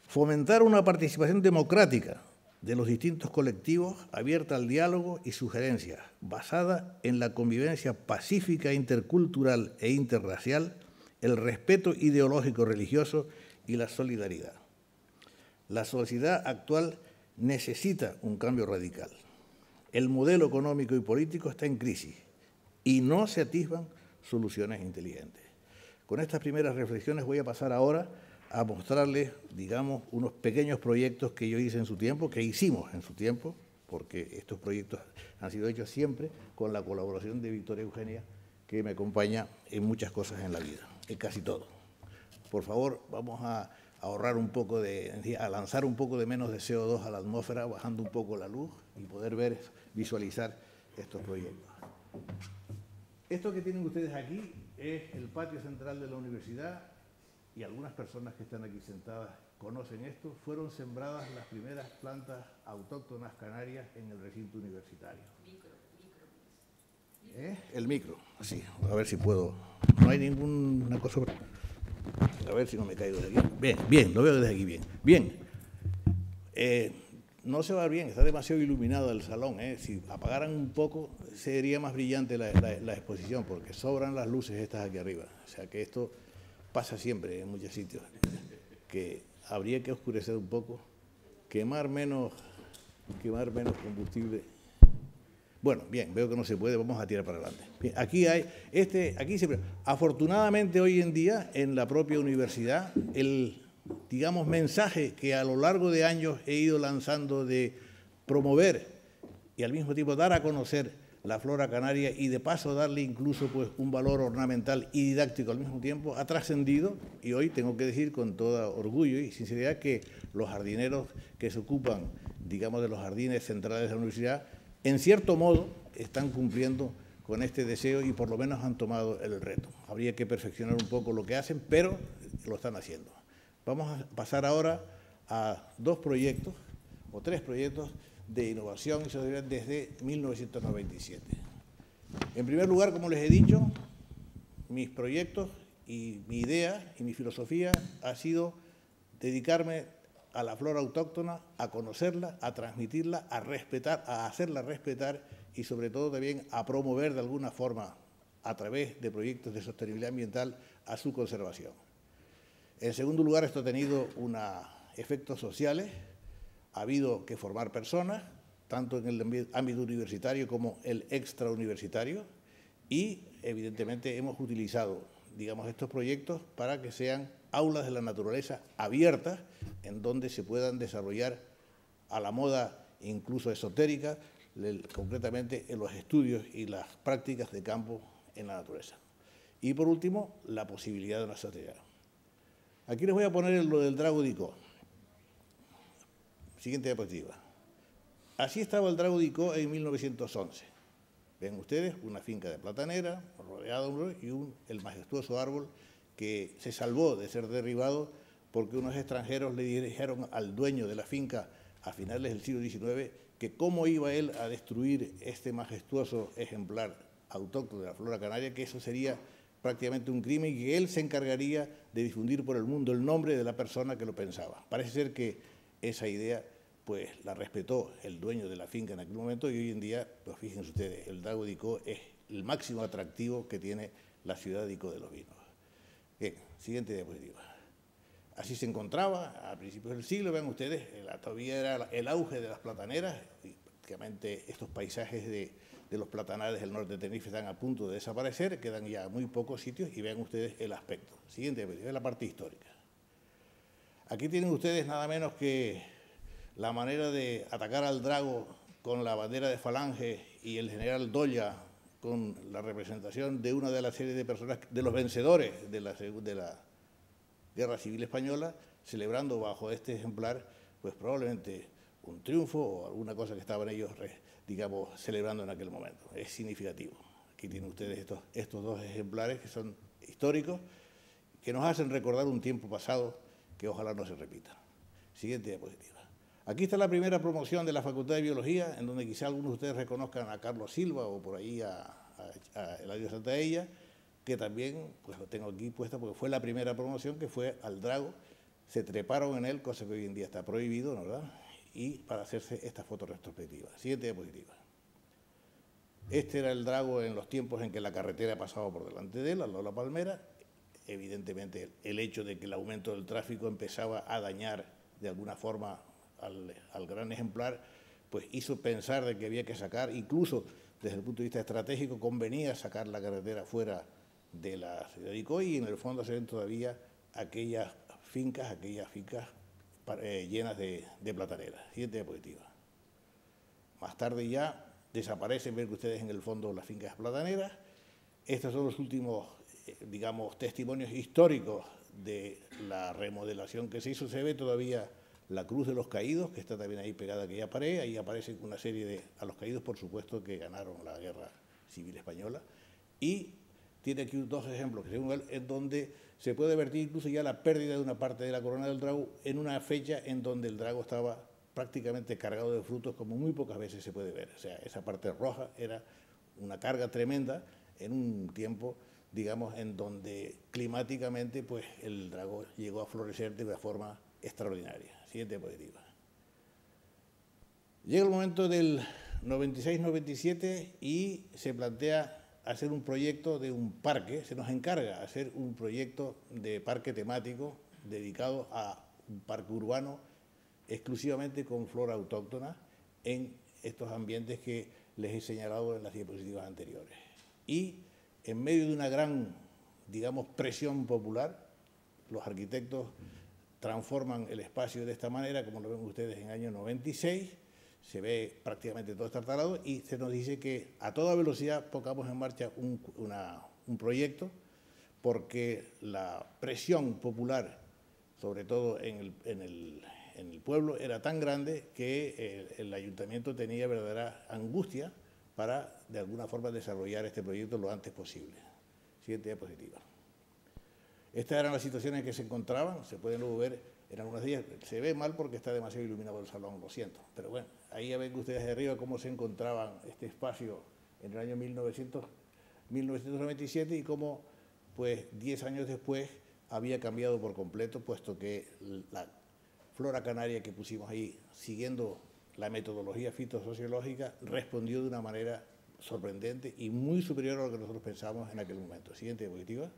Fomentar una participación democrática de los distintos colectivos abierta al diálogo y sugerencias, basada en la convivencia pacífica, intercultural e interracial, el respeto ideológico religioso y la solidaridad. La sociedad actual necesita un cambio radical. El modelo económico y político está en crisis y no se atisban soluciones inteligentes. Con estas primeras reflexiones voy a pasar ahora a mostrarles, digamos, unos pequeños proyectos que yo hice en su tiempo, que hicimos en su tiempo, porque estos proyectos han sido hechos siempre con la colaboración de Victoria Eugenia, que me acompaña en muchas cosas en la vida, en casi todo. Por favor, vamos a ahorrar un poco a lanzar un poco de menos de CO2 a la atmósfera, bajando un poco la luz y poder ver, visualizar estos proyectos. Esto que tienen ustedes aquí es el patio central de la universidad, y algunas personas que están aquí sentadas conocen esto. Fueron sembradas las primeras plantas autóctonas canarias en el recinto universitario. El micro, sí, a ver si puedo. No hay ninguna cosa. A ver si no me caigo de aquí. Bien, bien, lo veo desde aquí bien. Bien. No se va bien, está demasiado iluminado el salón. Si apagaran un poco, sería más brillante la exposición, porque sobran las luces estas aquí arriba. O sea que esto pasa siempre en muchos sitios, que habría que oscurecer un poco, quemar menos combustible. Bueno, bien, veo que no se puede, vamos a tirar para adelante. Bien, aquí siempre. Afortunadamente hoy en día en la propia universidad, el, digamos, mensaje que a lo largo de años he ido lanzando de promover y al mismo tiempo dar a conocer la flora canaria y de paso darle incluso pues un valor ornamental y didáctico al mismo tiempo, ha trascendido, y hoy tengo que decir con todo orgullo y sinceridad que los jardineros que se ocupan, digamos, de los jardines centrales de la universidad, en cierto modo están cumpliendo con este deseo y por lo menos han tomado el reto. Habría que perfeccionar un poco lo que hacen, pero lo están haciendo. Vamos a pasar ahora a tres proyectos de innovación y solidaridad desde 1997. En primer lugar, como les he dicho, mis proyectos y mi idea y mi filosofía ha sido dedicarme a la flora autóctona, a conocerla, a transmitirla, a respetar, a hacerla respetar y sobre todo también a promover de alguna forma a través de proyectos de sostenibilidad ambiental a su conservación. En segundo lugar, esto ha tenido efectos sociales. Ha habido que formar personas, tanto en el ámbito universitario como el extrauniversitario, y evidentemente hemos utilizado, digamos, estos proyectos para que sean aulas de la naturaleza abiertas, en donde se puedan desarrollar a la moda incluso esotérica, concretamente en los estudios y las prácticas de campo en la naturaleza. Y por último, la posibilidad de una sociedad. Aquí les voy a poner lo del Drago de Icó. Siguiente diapositiva. Así estaba el Drago de Icó en 1911. Ven ustedes una finca de platanera, rodeado y el majestuoso árbol que se salvó de ser derribado porque unos extranjeros le dijeron al dueño de la finca a finales del siglo XIX que cómo iba él a destruir este majestuoso ejemplar autóctono de la flora canaria, que eso sería prácticamente un crimen y que él se encargaría de difundir por el mundo el nombre de la persona que lo pensaba. Parece ser que esa idea pues la respetó el dueño de la finca en aquel momento y hoy en día, pues fíjense ustedes, el Drago de Icó es el máximo atractivo que tiene la ciudad de Icó de los Vinos. Bien, siguiente diapositiva. Así se encontraba a principios del siglo, vean ustedes, todavía era el auge de las plataneras, y prácticamente estos paisajes de los platanares del norte de Tenerife están a punto de desaparecer, quedan ya muy pocos sitios y vean ustedes el aspecto. Siguiente diapositiva, la parte histórica. Aquí tienen ustedes nada menos que la manera de atacar al Drago con la bandera de Falange y el general Dolla con la representación de una de las series de personas, de los vencedores de la Guerra Civil Española, celebrando bajo este ejemplar, pues probablemente un triunfo o alguna cosa que estaban ellos, digamos, celebrando en aquel momento. Es significativo. Aquí tienen ustedes estos dos ejemplares que son históricos, que nos hacen recordar un tiempo pasado que ojalá no se repita. Siguiente diapositiva. Aquí está la primera promoción de la Facultad de Biología, en donde quizá algunos de ustedes reconozcan a Carlos Silva o por ahí a Eladio Santaella, que también pues lo tengo aquí puesta porque fue la primera promoción que fue al Drago. Se treparon en él, cosa que hoy en día está prohibido, ¿no, verdad? Y para hacerse esta foto retrospectiva. Siguiente diapositiva. Este era el Drago en los tiempos en que la carretera pasaba por delante de él, al lado de la palmera. Evidentemente, el hecho de que el aumento del tráfico empezaba a dañar de alguna forma al gran ejemplar, pues hizo pensar de que había que sacar, incluso desde el punto de vista estratégico, convenía sacar la carretera fuera se dedicó, y en el fondo se ven todavía aquellas fincas llenas de plataneras. Siguiente diapositiva. Más tarde ya desaparecen, ven ustedes en el fondo las fincas plataneras. Estos son los últimos, digamos, testimonios históricos de la remodelación que se hizo. Se ve todavía la Cruz de los Caídos, que está también ahí pegada a aquella pared. Ahí aparece una serie a los caídos, por supuesto, que ganaron la Guerra Civil Española. Y tiene aquí dos ejemplos en donde se puede vertir incluso ya la pérdida de una parte de la corona del drago en una fecha en donde el drago estaba prácticamente cargado de frutos, como muy pocas veces se puede ver. O sea, esa parte roja era una carga tremenda en un tiempo, digamos, en donde climáticamente pues, el drago llegó a florecer de una forma extraordinaria. Siguiente diapositiva. Llega el momento del 96-97 y se plantea hacer un proyecto de un parque, se nos encarga hacer un proyecto de parque temático dedicado a un parque urbano exclusivamente con flora autóctona en estos ambientes que les he señalado en las diapositivas anteriores. Y en medio de una gran, digamos, presión popular, los arquitectos transforman el espacio de esta manera, como lo ven ustedes en el año 96, se ve prácticamente todo estartalado y se nos dice que a toda velocidad pongamos en marcha un proyecto, porque la presión popular, sobre todo en el pueblo, era tan grande que el ayuntamiento tenía verdadera angustia para, de alguna forma, desarrollar este proyecto lo antes posible. Siguiente diapositiva. Estas eran las situaciones en que se encontraban, se pueden luego ver en algunas de ellas. Se ve mal porque está demasiado iluminado el salón, lo siento, pero bueno, ahí ya ven ustedes de arriba cómo se encontraban este espacio en el año 1997 y cómo, pues, 10 años después había cambiado por completo, puesto que la flora canaria que pusimos ahí, siguiendo la metodología fitosociológica, respondió de una manera sorprendente y muy superior a lo que nosotros pensábamos en aquel momento. Siguiente diapositiva.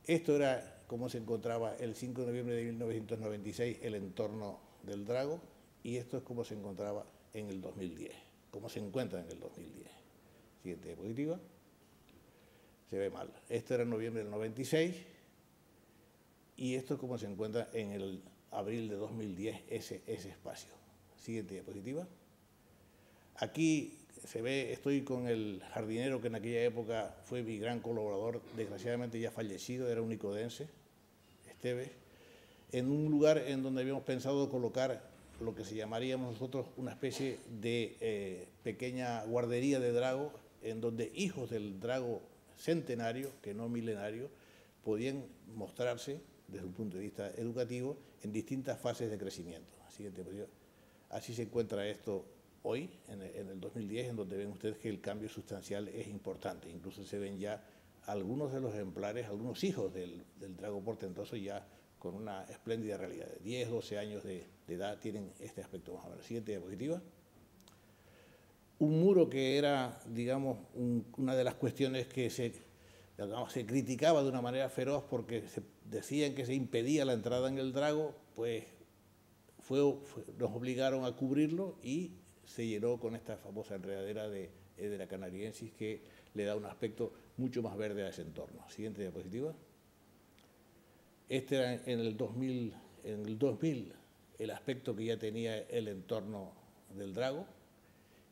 Esto era cómo se encontraba el 5 de noviembre de 1996 el entorno del drago, y esto es cómo se encontraba en el 2010, cómo se encuentra en el 2010. Siguiente diapositiva. Se ve mal. Esto era en noviembre del 96 y esto es cómo se encuentra en el abril de 2010 ese espacio. Siguiente diapositiva. Aquí se ve, estoy con el jardinero que en aquella época fue mi gran colaborador, desgraciadamente ya fallecido, era un nicodense, Esteves, en un lugar en donde habíamos pensado colocar lo que se llamaríamos nosotros una especie de pequeña guardería de drago, en donde hijos del drago centenario, que no milenario, podían mostrarse desde un punto de vista educativo en distintas fases de crecimiento. Así se encuentra esto hoy, en el 2010, en donde ven ustedes que el cambio sustancial es importante. Incluso se ven ya algunos de los ejemplares, algunos hijos del drago portentoso ya con una espléndida realidad. De 10, 12 años de edad tienen este aspecto más o menos. Siguiente diapositiva. Un muro que era, digamos, una de las cuestiones que se criticaba de una manera feroz porque se decían que se impedía la entrada en el drago, pues nos obligaron a cubrirlo y se llenó con esta famosa enredadera de Hedera canariensis que le da un aspecto mucho más verde a ese entorno. Siguiente diapositiva. Este era en el 2000 el aspecto que ya tenía el entorno del drago,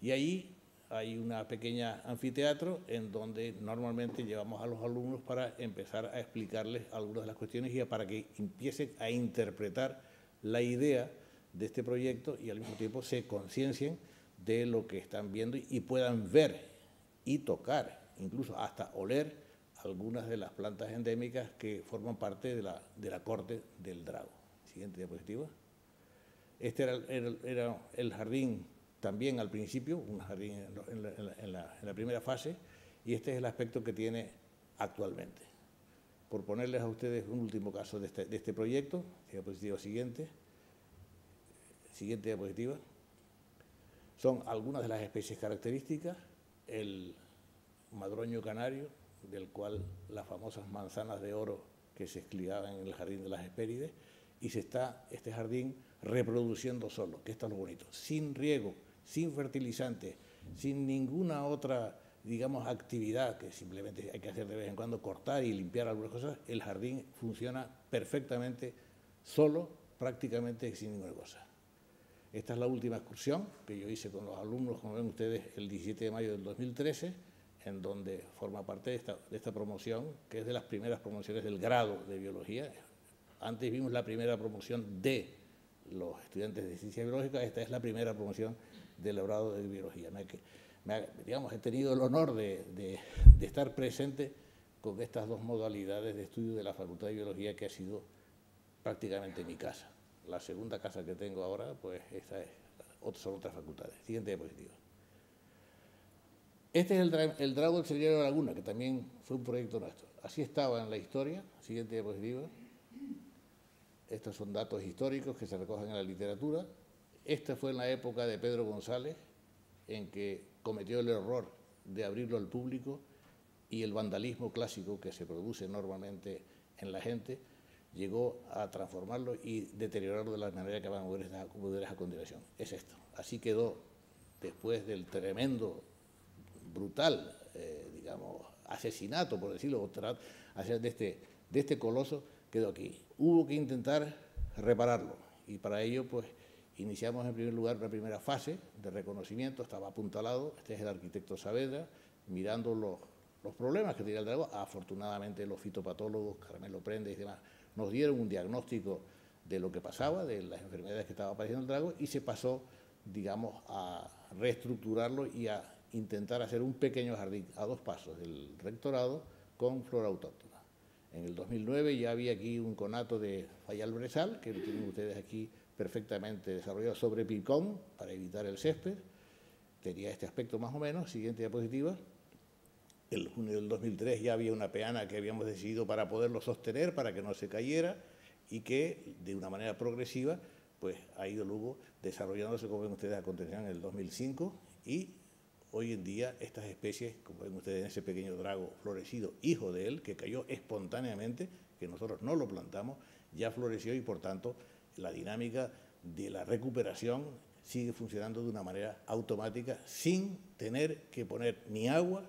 y ahí hay una pequeña anfiteatro en donde normalmente llevamos a los alumnos para empezar a explicarles algunas de las cuestiones y para que empiecen a interpretar la idea de este proyecto y al mismo tiempo se conciencien de lo que están viendo y puedan ver y tocar, incluso hasta oler algunas de las plantas endémicas que forman parte de la corte del drago. Siguiente diapositiva. Este era el jardín también al principio, un jardín en la primera fase, y este es el aspecto que tiene actualmente. Por ponerles a ustedes un último caso de este proyecto, diapositiva siguiente. Siguiente diapositiva. Son algunas de las especies características, el madroño canario, del cual las famosas manzanas de oro que se escliaban en el jardín de las Hespérides, y se está este jardín reproduciendo solo, que esto es lo bonito, sin riego, sin fertilizantes, sin ninguna otra digamos, actividad que simplemente hay que hacer de vez en cuando, cortar y limpiar algunas cosas, el jardín funciona perfectamente solo, prácticamente sin ninguna cosa. Esta es la última excursión que yo hice con los alumnos, como ven ustedes, el 17 de mayo del 2013, en donde forma parte de esta promoción, que es de las primeras promociones del grado de biología. Antes vimos la primera promoción de los estudiantes de ciencias biológicas, esta es la primera promoción del grado de biología. Digamos, he tenido el honor de estar presente con estas dos modalidades de estudio de la Facultad de Biología, que ha sido prácticamente mi casa. La segunda casa que tengo ahora, pues esta son otras facultades. Siguiente diapositiva. Este es el drago del Sernillero de la Laguna, que también fue un proyecto nuestro. Así estaba en la historia. Siguiente diapositiva. Estos son datos históricos que se recogen en la literatura. Esta fue en la época de Pedro González, en que cometió el error de abrirlo al público, y el vandalismo clásico que se produce normalmente en la gente llegó a transformarlo y deteriorarlo de la manera que van a ver a continuación. Es esto. Así quedó después del tremendo, brutal, digamos, asesinato, por decirlo, de este coloso, quedó aquí. Hubo que intentar repararlo, y para ello, pues, iniciamos en primer lugar una primera fase de reconocimiento. Estaba apuntalado, este es el arquitecto Saavedra, mirando los problemas que tenía el drago. Afortunadamente los fitopatólogos, Carmelo Prendes y demás, nos dieron un diagnóstico de lo que pasaba, de las enfermedades que estaba padeciendo el drago, y se pasó, digamos, a reestructurarlo y a intentar hacer un pequeño jardín a 2 pasos del rectorado con flora autóctona. En el 2009 ya había aquí un conato de Fayal Brezal, que lo tienen ustedes aquí perfectamente desarrollado sobre picón para evitar el césped. Tenía este aspecto más o menos. Siguiente diapositiva. En junio del 2003 ya había una peana que habíamos decidido para poderlo sostener, para que no se cayera, y que de una manera progresiva pues ha ido luego desarrollándose, como ven ustedes, a continuación en el 2005, y hoy en día estas especies, como ven ustedes en ese pequeño drago florecido, hijo de él, que cayó espontáneamente, que nosotros no lo plantamos, ya floreció, y por tanto la dinámica de la recuperación sigue funcionando de una manera automática, sin tener que poner ni agua,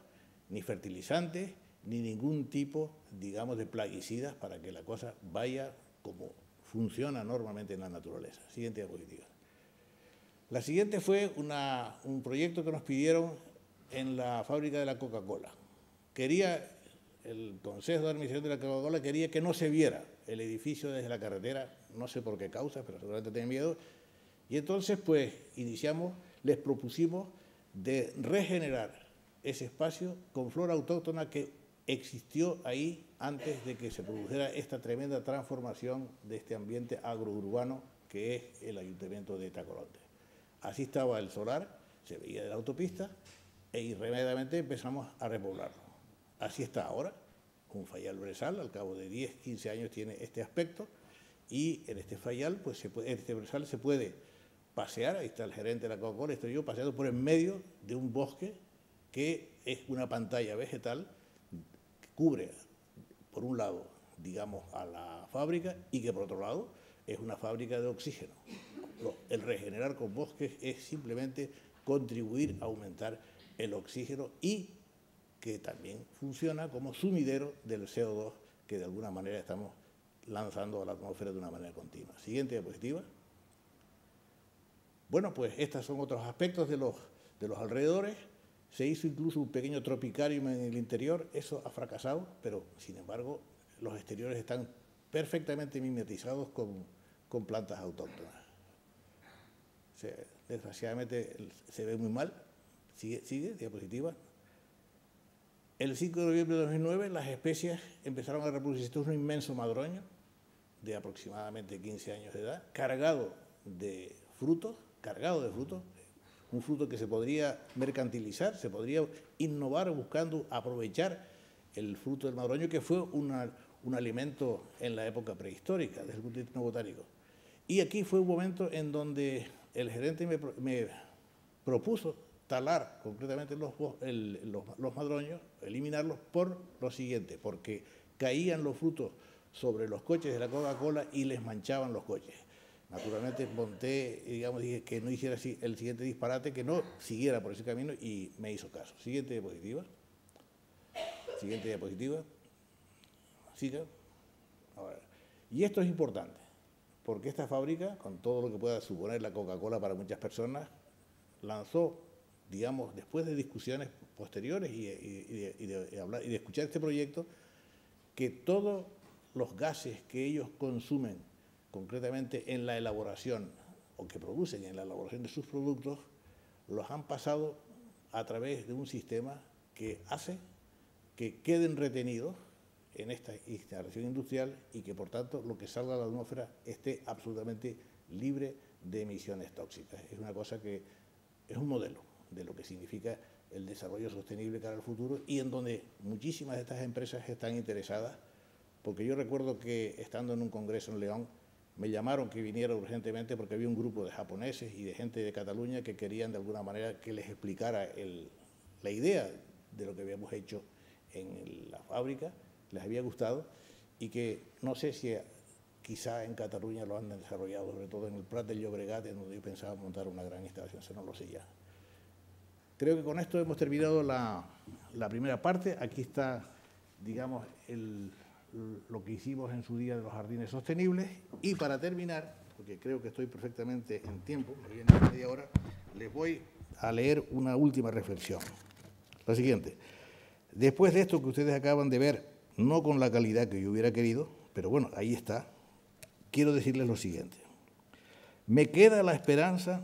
ni fertilizantes, ni ningún tipo, digamos, de plaguicidas, para que la cosa vaya como funciona normalmente en la naturaleza. Siguiente diapositiva. La siguiente fue un proyecto que nos pidieron en la fábrica de la Coca-Cola. El Consejo de Administración de la Coca-Cola quería que no se viera el edificio desde la carretera, no sé por qué causa, pero seguramente tenían miedo, y entonces pues les propusimos de regenerar ese espacio con flora autóctona que existió ahí antes de que se produjera esta tremenda transformación de este ambiente agrourbano que es el Ayuntamiento de Tacoronte. Así estaba el solar, se veía de la autopista, e irremediablemente empezamos a repoblarlo. Así está ahora, con Fayal Brezal, al cabo de 10, 15 años tiene este aspecto, y en este Fayal, pues este Brezal se puede pasear. Ahí está el gerente de la Coca-Cola, estoy yo paseando por en medio de un bosque que es una pantalla vegetal que cubre, por un lado, digamos, a la fábrica, y que por otro lado es una fábrica de oxígeno. El regenerar con bosques es simplemente contribuir a aumentar el oxígeno, y que también funciona como sumidero del CO2 que de alguna manera estamos lanzando a la atmósfera de una manera continua. Siguiente diapositiva. Bueno, pues estos son otros aspectos de los alrededores. Se hizo incluso un pequeño tropicarium en el interior. Eso ha fracasado, pero sin embargo los exteriores están perfectamente mimetizados con plantas autóctonas. Desgraciadamente se ve muy mal. Sigue, diapositiva. El 5 de noviembre de 2009 las especies empezaron a reproducirse. Esto es un inmenso madroño de aproximadamente 15 años de edad, cargado de frutos, un fruto que se podría mercantilizar, se podría innovar buscando aprovechar el fruto del madroño, que fue un alimento en la época prehistórica, desde el punto de vista botánico. Y aquí fue un momento en donde el gerente me propuso talar concretamente los madroños, eliminarlos, por lo siguiente, porque caían los frutos sobre los coches de la Coca-Cola y les manchaban los coches. Naturalmente monté, digamos, dije que no hiciera así el siguiente disparate, que no siguiera por ese camino y me hizo caso. Siguiente diapositiva. Siguiente diapositiva. Siga. Ahora, y esto es importante, porque esta fábrica, con todo lo que pueda suponer la Coca-Cola para muchas personas, lanzó, digamos, después de discusiones posteriores y de escuchar este proyecto, que todos los gases que ellos consumen concretamente en la elaboración, o que producen en la elaboración de sus productos, los han pasado a través de un sistema que hace que queden retenidos en esta instalación industrial y que, por tanto, lo que salga a la atmósfera esté absolutamente libre de emisiones tóxicas. Es una cosa que es un modelo de lo que significa el desarrollo sostenible cara al futuro y en donde muchísimas de estas empresas están interesadas, porque yo recuerdo que, estando en un congreso en León, me llamaron que viniera urgentemente porque había un grupo de japoneses y de gente de Cataluña que querían de alguna manera que les explicara la idea de lo que habíamos hecho en la fábrica, les había gustado y que no sé si quizá en Cataluña lo han desarrollado, sobre todo en el Prat del Llobregat, en donde yo pensaba montar una gran instalación, eso no lo sé ya. Creo que con esto hemos terminado la primera parte. Aquí está, digamos, lo que hicimos en su día de los jardines sostenibles. Y para terminar, porque creo que estoy perfectamente en tiempo, me viene media hora, les voy a leer una última reflexión. La siguiente. Después de esto que ustedes acaban de ver, no con la calidad que yo hubiera querido, pero bueno, ahí está, quiero decirles lo siguiente. Me queda la esperanza,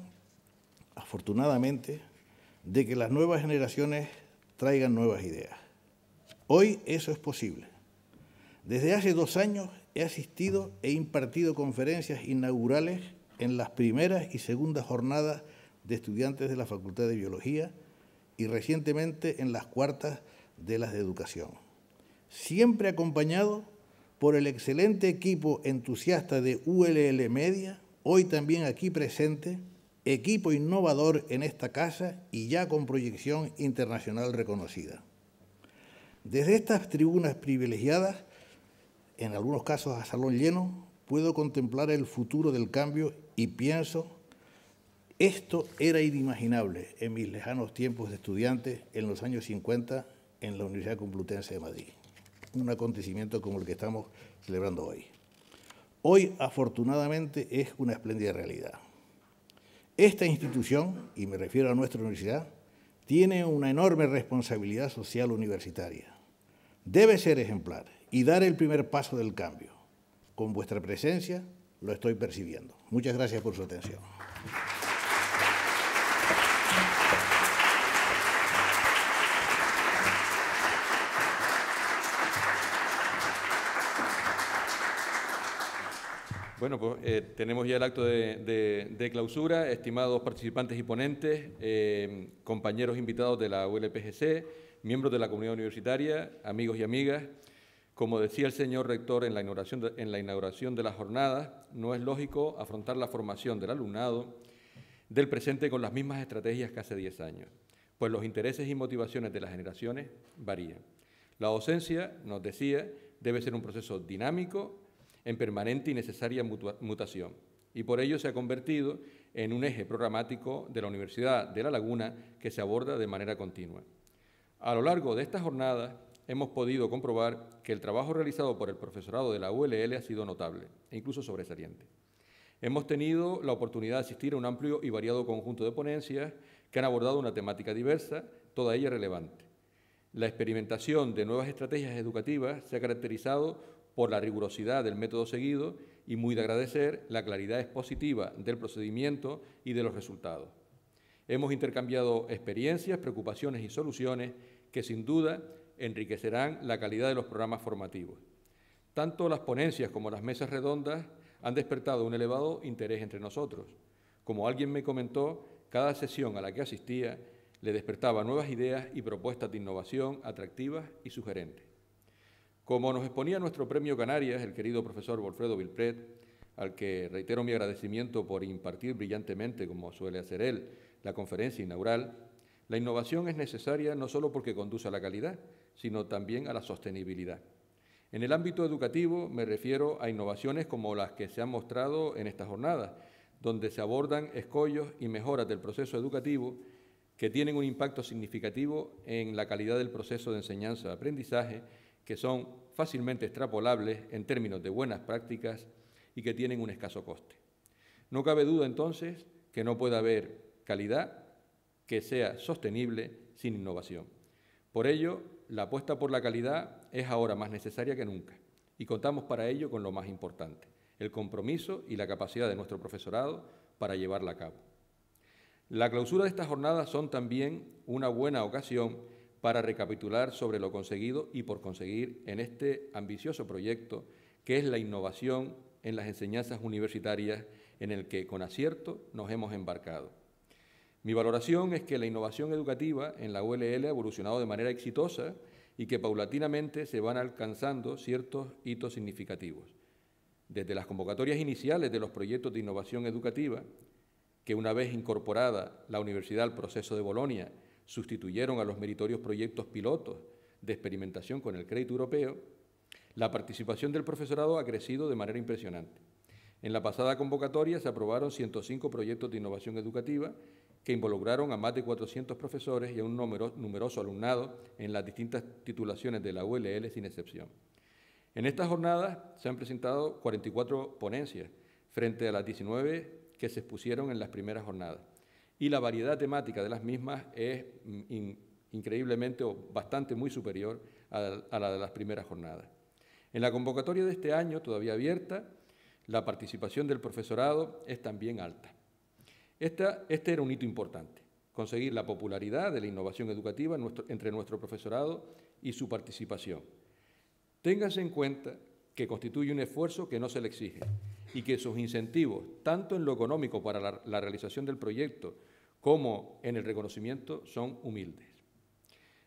afortunadamente, de que las nuevas generaciones traigan nuevas ideas. Hoy eso es posible. Desde hace 2 años he asistido e impartido conferencias inaugurales en las primeras y segundas jornadas de estudiantes de la Facultad de Biología y recientemente en las cuartas de las de Educación. Siempre acompañado por el excelente equipo entusiasta de ULL Media, hoy también aquí presente, equipo innovador en esta casa y ya con proyección internacional reconocida. Desde estas tribunas privilegiadas, en algunos casos a salón lleno, puedo contemplar el futuro del cambio y pienso, esto era inimaginable en mis lejanos tiempos de estudiante en los años 50 en la Universidad Complutense de Madrid. Un acontecimiento como el que estamos celebrando hoy. Hoy, afortunadamente, es una espléndida realidad. Esta institución, y me refiero a nuestra universidad, tiene una enorme responsabilidad social universitaria. Debe ser ejemplar y dar el primer paso del cambio. Con vuestra presencia lo estoy percibiendo. Muchas gracias por su atención. Bueno, pues tenemos ya el acto de clausura. Estimados participantes y ponentes, compañeros invitados de la ULPGC, miembros de la comunidad universitaria, amigos y amigas, como decía el señor rector en la inauguración de la jornada, no es lógico afrontar la formación del alumnado del presente con las mismas estrategias que hace 10 años, pues los intereses y motivaciones de las generaciones varían. La docencia, nos decía, debe ser un proceso dinámico, en permanente y necesaria mutación, y por ello se ha convertido en un eje programático de la Universidad de La Laguna que se aborda de manera continua. A lo largo de esta jornada hemos podido comprobar que el trabajo realizado por el profesorado de la ULL ha sido notable e incluso sobresaliente. Hemos tenido la oportunidad de asistir a un amplio y variado conjunto de ponencias que han abordado una temática diversa, toda ella relevante. La experimentación de nuevas estrategias educativas se ha caracterizado por la rigurosidad del método seguido y, muy de agradecer, la claridad expositiva del procedimiento y de los resultados. Hemos intercambiado experiencias, preocupaciones y soluciones que, sin duda, enriquecerán la calidad de los programas formativos. Tanto las ponencias como las mesas redondas han despertado un elevado interés entre nosotros. Como alguien me comentó, cada sesión a la que asistía le despertaba nuevas ideas y propuestas de innovación atractivas y sugerentes. Como nos exponía nuestro premio Canarias, el querido profesor Wilfredo Vilpret, al que reitero mi agradecimiento por impartir brillantemente, como suele hacer él, la conferencia inaugural, la innovación es necesaria no solo porque conduce a la calidad, sino también a la sostenibilidad. En el ámbito educativo me refiero a innovaciones como las que se han mostrado en esta jornada, donde se abordan escollos y mejoras del proceso educativo que tienen un impacto significativo en la calidad del proceso de enseñanza-aprendizaje, que son fácilmente extrapolables en términos de buenas prácticas y que tienen un escaso coste. No cabe duda, entonces, que no puede haber calidad que sea sostenible sin innovación. Por ello, la apuesta por la calidad es ahora más necesaria que nunca y contamos para ello con lo más importante, el compromiso y la capacidad de nuestro profesorado para llevarla a cabo. La clausura de estas jornadas son también una buena ocasión para recapitular sobre lo conseguido y por conseguir en este ambicioso proyecto que es la innovación en las enseñanzas universitarias en el que con acierto nos hemos embarcado. Mi valoración es que la innovación educativa en la ULL ha evolucionado de manera exitosa y que paulatinamente se van alcanzando ciertos hitos significativos. Desde las convocatorias iniciales de los proyectos de innovación educativa, que una vez incorporada la universidad al proceso de Bolonia, sustituyeron a los meritorios proyectos pilotos de experimentación con el crédito europeo, la participación del profesorado ha crecido de manera impresionante. En la pasada convocatoria se aprobaron 105 proyectos de innovación educativa que involucraron a más de 400 profesores y a un numeroso alumnado en las distintas titulaciones de la ULL sin excepción. En estas jornadas se han presentado 44 ponencias frente a las 19 que se expusieron en las primeras jornadas y la variedad temática de las mismas es increíblemente o bastante muy superior a la de las primeras jornadas. En la convocatoria de este año, todavía abierta, la participación del profesorado es también alta. Este era un hito importante, conseguir la popularidad de la innovación educativa entre nuestro profesorado y su participación. Ténganse en cuenta que constituye un esfuerzo que no se le exige y que sus incentivos, tanto en lo económico para la realización del proyecto como en el reconocimiento, son humildes.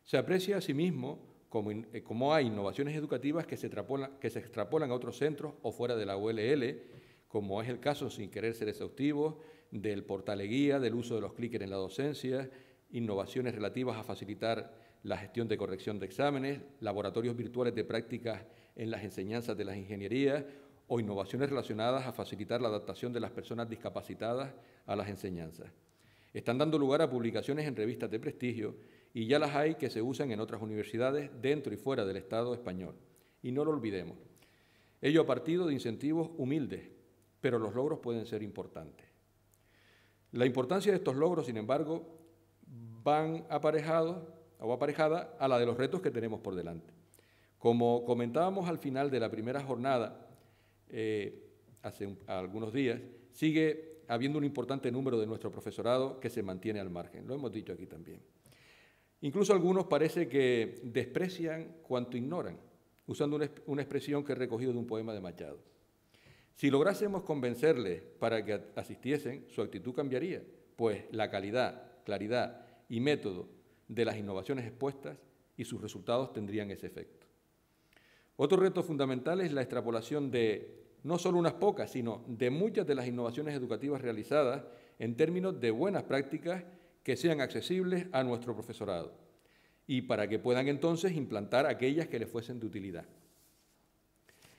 Se aprecia asimismo como hay innovaciones educativas que se extrapolan a otros centros o fuera de la ULL, como es el caso, sin querer ser exhaustivos, del portal guía, del uso de los clickers en la docencia, innovaciones relativas a facilitar la gestión de corrección de exámenes, laboratorios virtuales de prácticas en las enseñanzas de las ingenierías o innovaciones relacionadas a facilitar la adaptación de las personas discapacitadas a las enseñanzas. Están dando lugar a publicaciones en revistas de prestigio y ya las hay que se usan en otras universidades dentro y fuera del Estado español. Y no lo olvidemos. Ello a partir de incentivos humildes, pero los logros pueden ser importantes. La importancia de estos logros, sin embargo, van aparejada a la de los retos que tenemos por delante. Como comentábamos al final de la primera jornada, hace algunos días, sigue habiendo un importante número de nuestro profesorado que se mantiene al margen. Lo hemos dicho aquí también. Incluso algunos parece que desprecian cuanto ignoran, usando una expresión que he recogido de un poema de Machado. Si lográsemos convencerles para que asistiesen, su actitud cambiaría, pues la calidad, claridad y método de las innovaciones expuestas y sus resultados tendrían ese efecto. Otro reto fundamental es la extrapolación de no solo unas pocas, sino de muchas de las innovaciones educativas realizadas en términos de buenas prácticas que sean accesibles a nuestro profesorado y para que puedan entonces implantar aquellas que les fuesen de utilidad.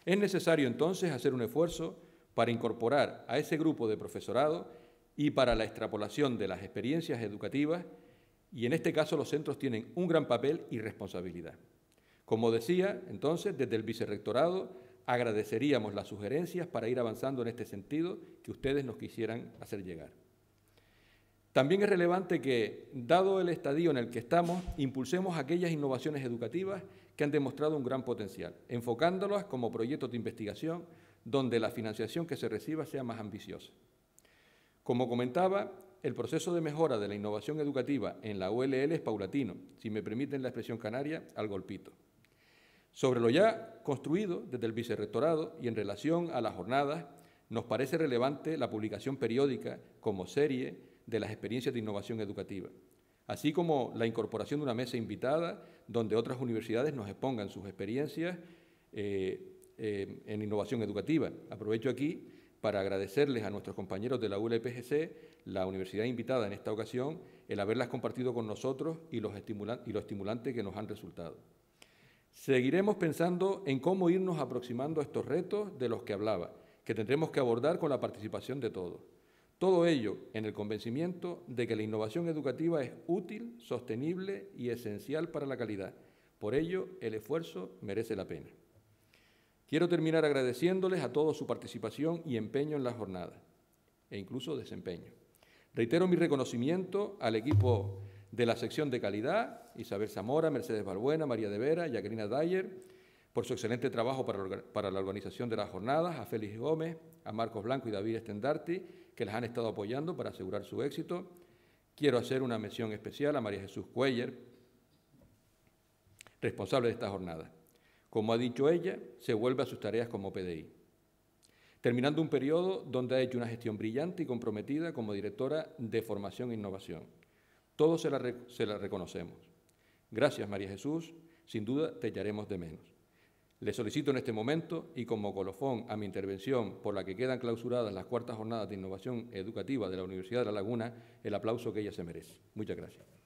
Es necesario entonces hacer un esfuerzo para incorporar a ese grupo de profesorado y para la extrapolación de las experiencias educativas y en este caso los centros tienen un gran papel y responsabilidad. Como decía, entonces, desde el Vicerrectorado agradeceríamos las sugerencias para ir avanzando en este sentido que ustedes nos quisieran hacer llegar. También es relevante que, dado el estadio en el que estamos, impulsemos aquellas innovaciones educativas que han demostrado un gran potencial, enfocándolas como proyectos de investigación donde la financiación que se reciba sea más ambiciosa. Como comentaba, el proceso de mejora de la innovación educativa en la ULL es paulatino, si me permiten la expresión canaria, al golpito. Sobre lo ya construido desde el Vicerrectorado y en relación a las jornadas, nos parece relevante la publicación periódica como serie de las experiencias de innovación educativa, así como la incorporación de una mesa invitada donde otras universidades nos expongan sus experiencias en innovación educativa. Aprovecho aquí para agradecerles a nuestros compañeros de la ULPGC, la universidad invitada en esta ocasión, el haberlas compartido con nosotros y lo estimulante que nos han resultado. Seguiremos pensando en cómo irnos aproximando a estos retos de los que hablaba, que tendremos que abordar con la participación de todos. Todo ello en el convencimiento de que la innovación educativa es útil, sostenible y esencial para la calidad. Por ello, el esfuerzo merece la pena. Quiero terminar agradeciéndoles a todos su participación y empeño en la jornada, e incluso desempeño. Reitero mi reconocimiento al equipo de la sección de calidad, Isabel Zamora, Mercedes Balbuena, María de Vera, Jacqueline Dyer, por su excelente trabajo para la organización de las jornadas, a Félix Gómez, a Marcos Blanco y David Estendarti, que les han estado apoyando para asegurar su éxito. Quiero hacer una mención especial a María Jesús Cuellar, responsable de esta jornada. Como ha dicho ella, se vuelve a sus tareas como PDI, terminando un periodo donde ha hecho una gestión brillante y comprometida como directora de Formación e Innovación. Todos se la reconocemos. Gracias, María Jesús, sin duda te echaremos de menos. Le solicito en este momento, y como colofón a mi intervención por la que quedan clausuradas las cuartas jornadas de innovación educativa de la Universidad de La Laguna, el aplauso que ella se merece. Muchas gracias.